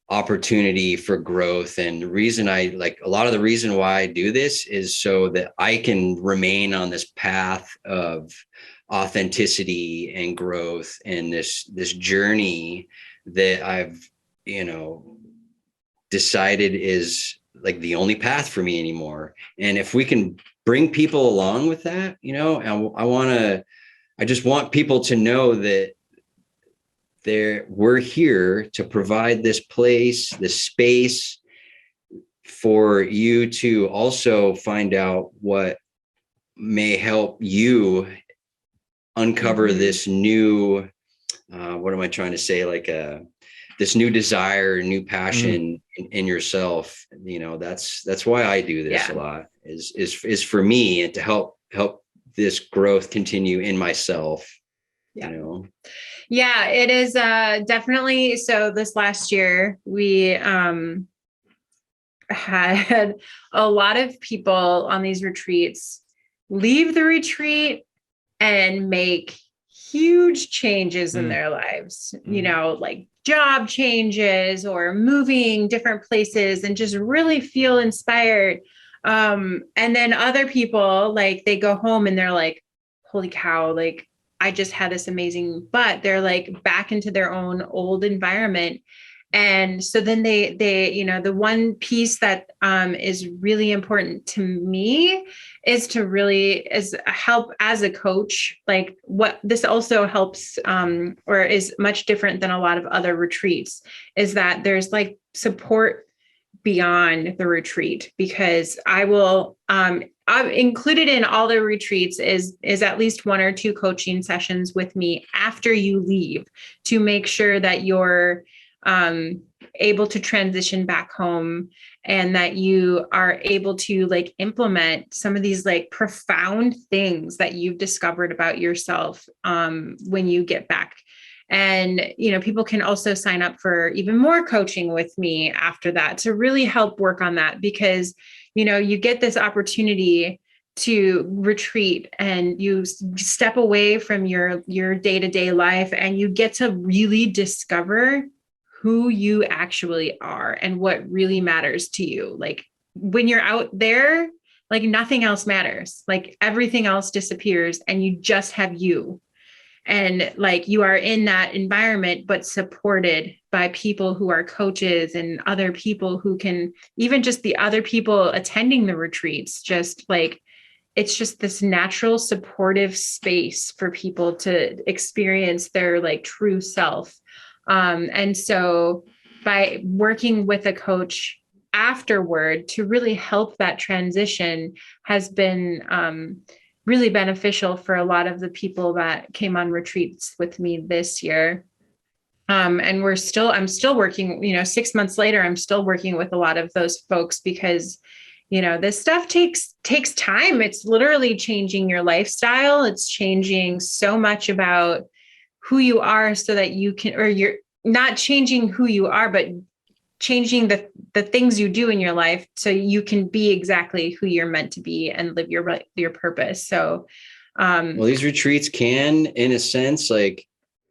opportunity for growth, and the reason a lot of the reason why I do this is so that I can remain on this path of authenticity and growth and this journey that I've, decided is the only path for me anymore. And if we can bring people along with that, I just want people to know that we're here to provide this place, this space for you to also find out what may help you uncover this new, what am I trying to say? This new desire, new passion in yourself. That's why I do this a lot is for me, and to help this growth continue in myself. Yeah, it is definitely. So this last year we had a lot of people on these retreats leave the retreat and make huge changes in their lives, job changes or moving different places, and just really feel inspired. And then other people, they go home and they're like, holy cow, I just had this amazing, but they're back into their own old environment. And so then they, the one piece that is really important to me is to really help as a coach, what this also helps or is much different than a lot of other retreats, is that there's support beyond the retreat, because I've included in all the retreats is at least 1 or 2 coaching sessions with me after you leave, to make sure that you're able to transition back home, and that you are able to implement some of these profound things that you've discovered about yourself when you get back. And, people can also sign up for even more coaching with me after that to really help work on that, because, you get this opportunity to retreat and you step away from your day-to-day life, and you get to really discover who you actually are and what really matters to you. When you're out there, nothing else matters, everything else disappears and you just have you. And you are in that environment, but supported by people who are coaches and other people who can, even just the other people attending the retreats, it's just this natural supportive space for people to experience their true self. And so by working with a coach afterward to really help that transition has been really beneficial for a lot of the people that came on retreats with me this year. And I'm still working, 6 months later, I'm still working with a lot of those folks, because, this stuff takes time. It's literally changing your lifestyle. It's changing so much about who you are, so that you can, or you're not changing who you are, but changing the things you do in your life so you can be exactly who you're meant to be and live your purpose. So, well, these retreats can, in a sense,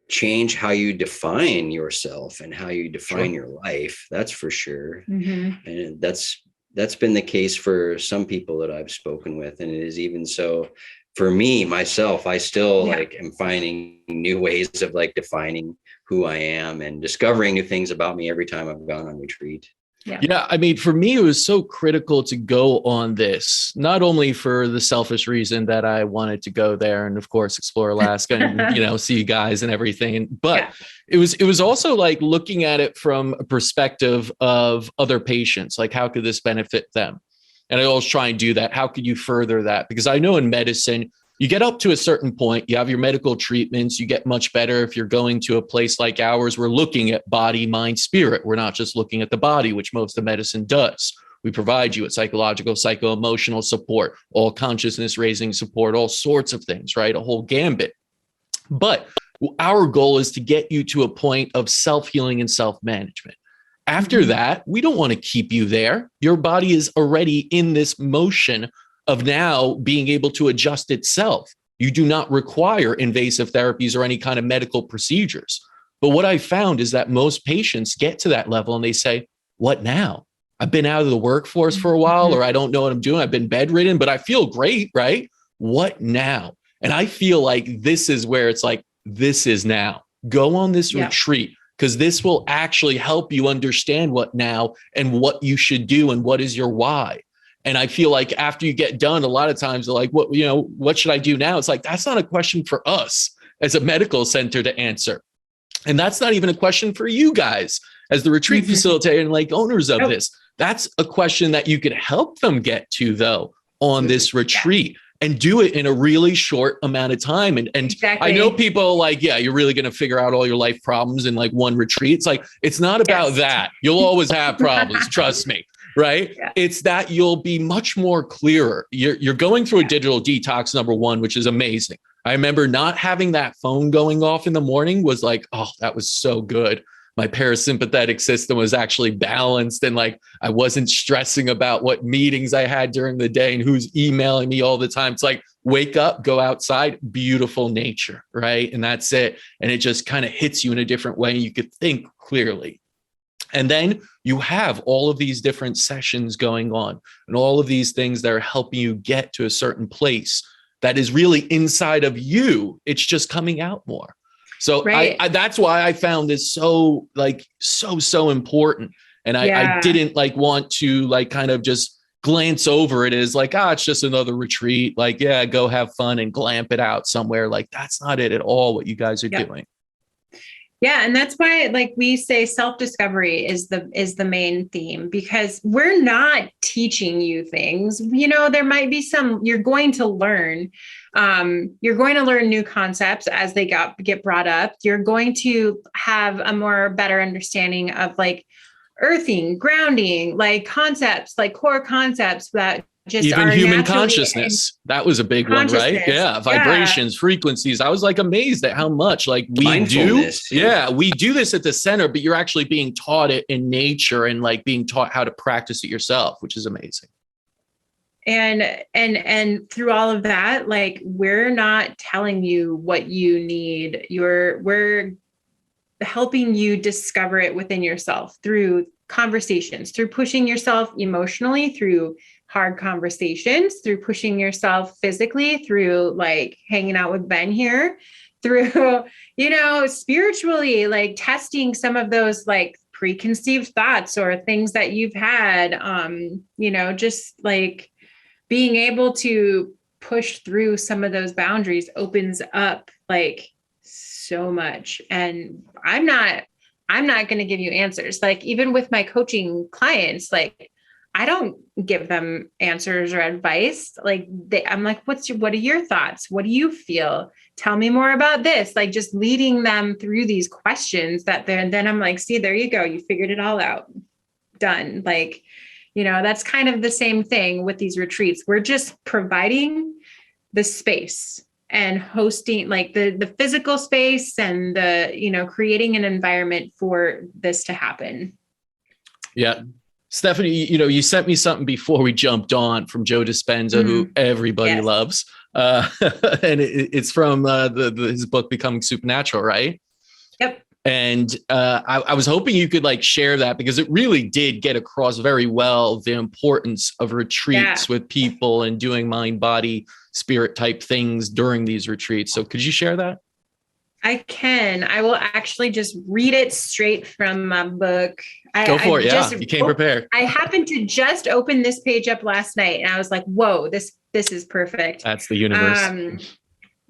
change how you define yourself and how you define Sure. your life. That's for sure. Mm-hmm. And that's been the case for some people that I've spoken with. And it is even so for me, myself. I still like am finding new ways of like defining who I am and discovering new things about me every time I've gone on retreat. Yeah, I mean, for me, it was so critical to go on this, not only for the selfish reason that I wanted to go there and, of course, explore Alaska and, see you guys and everything, but it was also like looking at it from a perspective of other patients, like how could this benefit them? And I always try and do that. How could you further that? Because I know in medicine, you get up to a certain point, you have your medical treatments, you get much better. If you're going to a place like ours, we're looking at body, mind, spirit. We're not just looking at the body, which most of medicine does. We provide you with psychological, psycho-emotional support, all consciousness raising support, all sorts of things, right? A whole gambit. But our goal is to get you to a point of self-healing and self-management. After that, we don't want to keep you there. Your body is already in this motion of now being able to adjust itself. You do not require invasive therapies or any kind of medical procedures. But what I found is that most patients get to that level and they say, what now? I've been out of the workforce for a while, or I don't know what I'm doing. I've been bedridden, but I feel great, right? What now? And I feel like this is where it's like, this is now. Go on this retreat, because this will actually help you understand what now and what you should do and what is your why. And I feel like after you get done, a lot of times they're like, what should I do now? It's like, that's not a question for us as a medical center to answer. And that's not even a question for you guys as the retreat facilitator and like owners of this. That's a question that you could help them get to, though, on this retreat and do it in a really short amount of time. And I know people like, you're really going to figure out all your life problems in like one retreat. It's like, it's not about that. You'll always have problems. Trust me. Right. It's that you'll be much more clearer. You're going through a digital detox, number one, which is amazing. I remember not having that phone going off in the morning was like, oh, that was so good. My parasympathetic system was actually balanced and like I wasn't stressing about what meetings I had during the day and who's emailing me all the time. It's like, wake up, go outside, beautiful nature. Right. And that's it. And it just kind of hits you in a different way. You could think clearly. And then you have all of these different sessions going on and all of these things that are helping you get to a certain place that is really inside of you. It's just coming out more. So I that's why I found this so important. And I didn't like want to like kind of just glance over it as like, it's just another retreat. Like, go have fun and glamp it out somewhere. Like, that's not it at all what you guys are doing. Yeah. And that's why, like we say, self-discovery is the main theme, because we're not teaching you things. There might be some, you're going to learn new concepts as they get brought up. You're going to have a better understanding of like earthing, grounding, like concepts, like core concepts that just even human consciousness. That was a big one, right? Yeah. Vibrations, frequencies. I was like amazed at how much like we do. Yeah. We do this at the center, but you're actually being taught it in nature and like being taught how to practice it yourself, which is amazing. And through all of that, like, we're not telling you what you need. We're helping you discover it within yourself through conversations, through pushing yourself emotionally, through hard conversations, through pushing yourself physically, through like hanging out with Ben here, through, spiritually, like testing some of those like preconceived thoughts or things that you've had, just like being able to push through some of those boundaries opens up like so much. And I'm not going to give you answers. Like, even with my coaching clients, like, I don't give them answers or advice. Like, I'm like, what are your thoughts? What do you feel? Tell me more about this. Like, just leading them through these questions then I'm like, see, there you go. You figured it all out. Done. Like, that's kind of the same thing with these retreats. We're just providing the space and hosting like the physical space and creating an environment for this to happen. Yeah. Stephanie, you sent me something before we jumped on from Joe Dispenza, who everybody loves. And it's from his book, Becoming Supernatural, right? Yep. And I was hoping you could like share that, because it really did get across very well the importance of retreats with people and doing mind, body, spirit type things during these retreats. So could you share that? I can. I will actually just read it straight from my book. Go for it. Yeah, you came prepared. I happened to just open this page up last night, and I was like, "Whoa, this is perfect." That's the universe.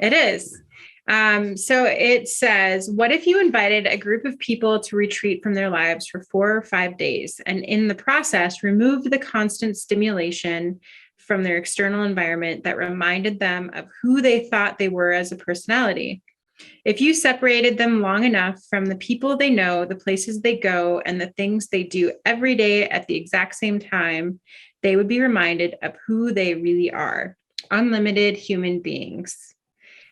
It is. So it says, what if you invited a group of people to retreat from their lives for 4 or 5 days, and in the process, removed the constant stimulation from their external environment that reminded them of who they thought they were as a personality? If you separated them long enough from the people they know, the places they go, and the things they do every day at the exact same time, they would be reminded of who they really are, unlimited human beings.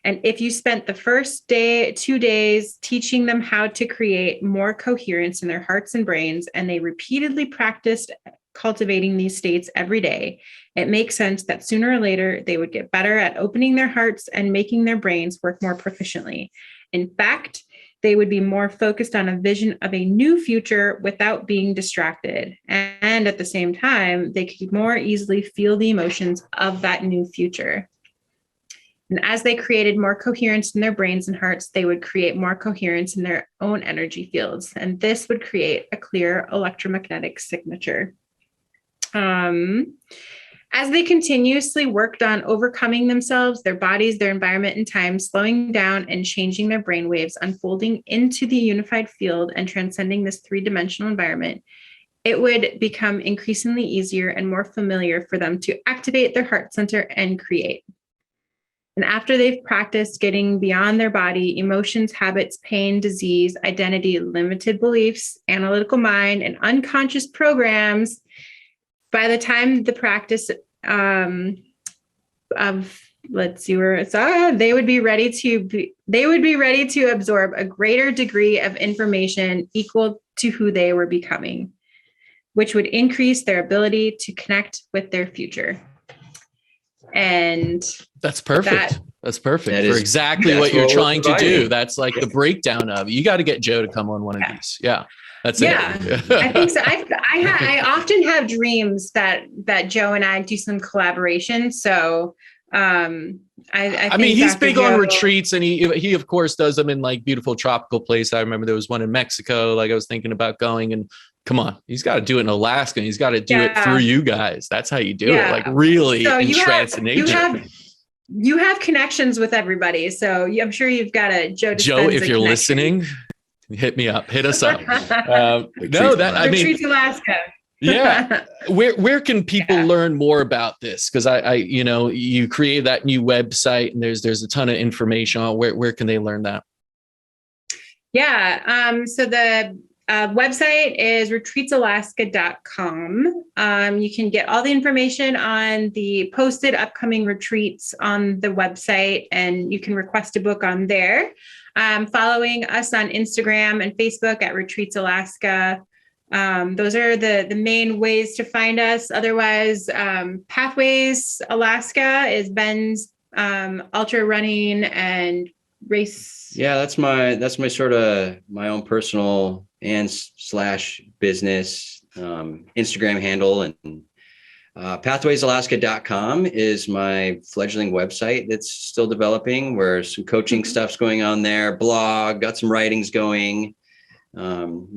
And if you spent the first 2 days teaching them how to create more coherence in their hearts and brains, and they repeatedly practiced cultivating these states every day, it makes sense that sooner or later they would get better at opening their hearts and making their brains work more proficiently. In fact, they would be more focused on a vision of a new future without being distracted. And at the same time, they could more easily feel the emotions of that new future. And as they created more coherence in their brains and hearts, they would create more coherence in their own energy fields. And this would create a clear electromagnetic signature. As they continuously worked on overcoming themselves, their bodies, their environment, and time, slowing down and changing their brain waves, unfolding into the unified field and transcending this 3-dimensional environment, it would become increasingly easier and more familiar for them to activate their heart center and create. And after they've practiced getting beyond their body, emotions, habits, pain, disease, identity, limited beliefs, analytical mind, and unconscious programs, by the time the practice let's see where it's they would be ready to absorb a greater degree of information equal to who they were becoming, which would increase their ability to connect with their future. And that's perfect. That's perfect for exactly what you're what trying to do. That's like the breakdown of, you got to get Joe to come on one of these. Yeah. That's it. I think so. I often have dreams that Joe and I do some collaboration. So I mean, he's big on retreats, and he of course does them in like beautiful tropical places. I remember there was one in Mexico. Like I was thinking about going, and come on, he's got to do it in Alaska, and he's got to do it through you guys. That's how you do it. Like really entrance in nature. You have connections with everybody, so I'm sure you've got a Joe. Joe, if you're listening, hit me up. Hit us up. Retreats Alaska. Yeah. Where can people learn more about this? Because you created that new website, and there's a ton of information on where can they learn that? Yeah. So the website is retreatsalaska.com. You can get all the information on the posted upcoming retreats on the website, and you can request a book on there. Following us on Instagram and Facebook at Retreats Alaska. Those are the main ways to find us. Otherwise, Pathways Alaska is Ben's ultra running and race. Yeah, that's my sort of my own personal and / business Instagram handle, and pathwaysalaska.com is my fledgling website that's still developing, where some coaching stuff's going on there, blog, got some writings going. So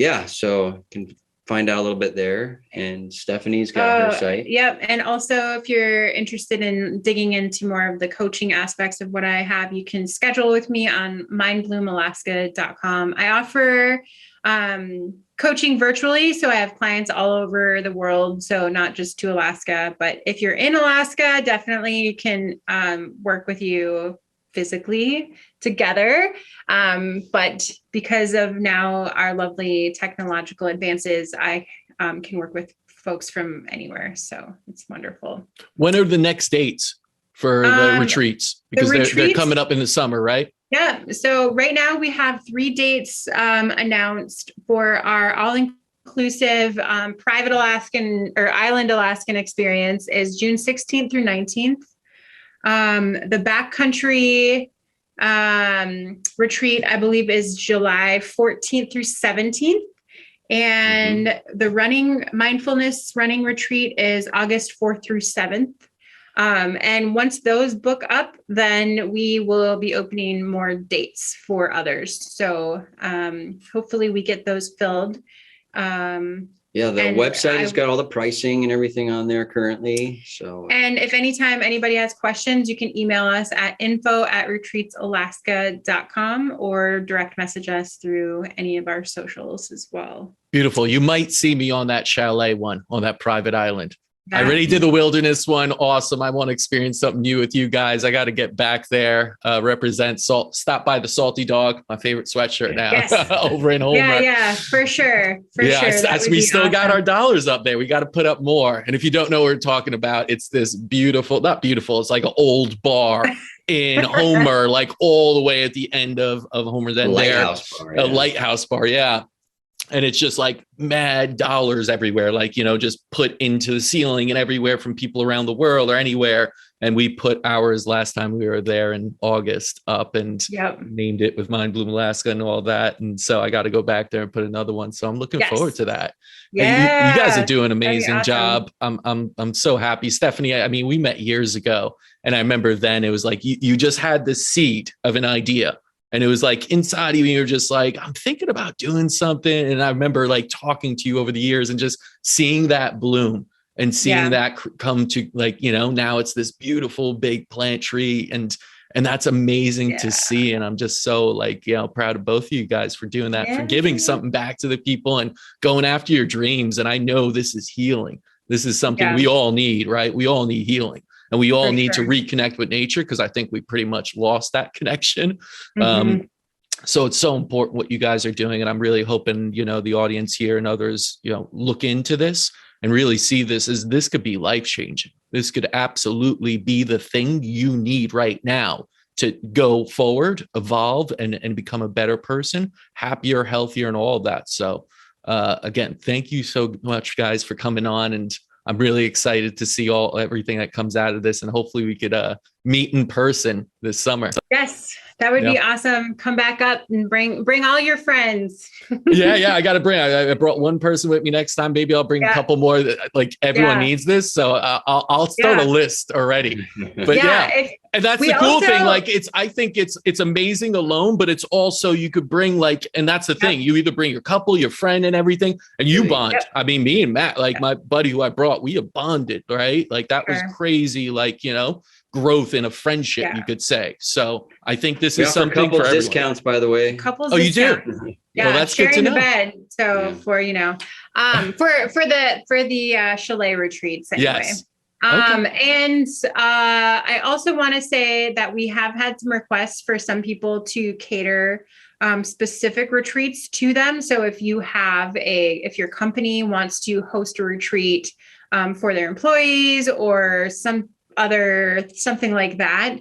you can find out a little bit there, and Stephanie's got her site. Yep. And also, if you're interested in digging into more of the coaching aspects of what I have, you can schedule with me on mindbloomalaska.com. I offer coaching virtually. So I have clients all over the world. So not just to Alaska, but if you're in Alaska, definitely can work with you physically together. But because of now our lovely technological advances, I can work with folks from anywhere. So it's wonderful. When are the next dates for the retreats? Because they're coming up in the summer, right? Yeah. So right now we have 3 dates announced for our all-inclusive private Alaskan or island Alaskan experience is June 16th through 19th. The backcountry retreat, I believe, is July 14th through 17th. And the mindfulness running retreat is August 4th through 7th. And once those book up, then we will be opening more dates for others. So hopefully we get those filled. Yeah, the website has got all the pricing and everything on there currently. So, and if anytime anybody has questions, you can email us at info@retreatsalaska.com or direct message us through any of our socials as well. Beautiful. You might see me on that chalet one, on that private island. I already did the wilderness one. Awesome. I want to experience something new with you guys. I got to get back there, represent stop by the Salty Dog, my favorite sweatshirt now. Yes. Over in Homer. Yeah, for sure. We still got our dollars up there. We got to put up more. And if you don't know what we're talking about, it's this not beautiful. It's like an old bar in Homer, like all the way at the end of Homer's End there. A lighthouse bar. Yeah. And it's just like mad dollars everywhere, like, just put into the ceiling and everywhere from people around the world or anywhere. And we put ours last time we were there in August up and named it with Mind Bloom Alaska and all that. And so I got to go back there and put another one. So I'm looking forward to that. Yeah. You guys are doing an amazing job. I'm so happy. Stephanie, I mean, we met years ago and I remember then it was like, you just had this seed of an idea. And it was like inside of you, you're just like, I'm thinking about doing something. And I remember like talking to you over the years and just seeing that bloom and seeing that come to like, now it's this beautiful big plant tree. And that's amazing to see. And I'm just so like, proud of both of you guys for doing that, for giving something back to the people and going after your dreams. And I know this is healing. This is something we all need, right? We all need healing. And we all need to reconnect with nature because I think we pretty much lost that connection. So it's so important what you guys are doing. And I'm really hoping, the audience here and others, look into this and really see this as this could be life-changing. This could absolutely be the thing you need right now to go forward, evolve, and become a better person, happier, healthier, and all of that. So again, thank you so much, guys, for coming on. And I'm really excited to see everything that comes out of this, and hopefully we could meet in person this summer. Yes, that would be awesome. Come back up and bring all your friends. Yeah, I got to bring. I brought one person with me next time. Maybe I'll bring a couple more. Like everyone needs this, so I'll start a list already. But and that's the cool thing. Like I think it's amazing alone, but it's also you could bring and that's the thing. You either bring your couple, your friend, and everything, and you bond. I mean, me and Matt, like my buddy who I brought, we have bonded, right? Like that was crazy. Like growth in a friendship, you could say. So I think this is something for everyone. Discounts, by the way. Couples. Oh, discount. You do? Yeah, well, that's sharing good to know. The bed. So for for the chalet retreats anyway. Yes. And I also want to say that we have had some requests for some people to cater specific retreats to them. So if your company wants to host a retreat for their employees or something like that,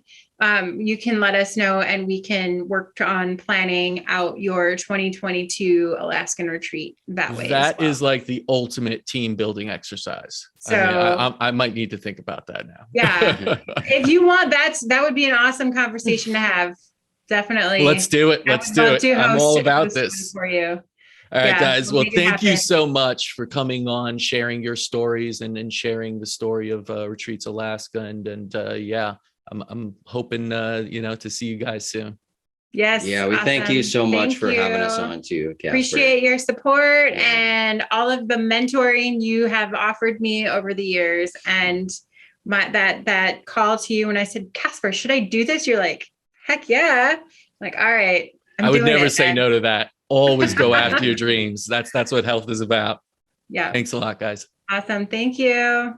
you can let us know and we can work on planning out your 2022 Alaskan retreat that way. That is like the ultimate team building exercise. So I might need to think about that now. Yeah. If you want, that would be an awesome conversation to have. Definitely. Let's do it. I'm all about this for you. All right, guys. Well, thank you so much for coming on, sharing your stories and sharing the story of Retreats Alaska. And I'm hoping, to see you guys soon. Yes. Yeah, we thank you so much for having us on too, Casper. Appreciate your support and all of the mentoring you have offered me over the years. And that call to you when I said, Casper, should I do this? You're like, heck yeah. I'm like, all right. I would never say no to that. Always go after your dreams. That's what health is about. Yeah. Thanks a lot, guys. Awesome. Thank you.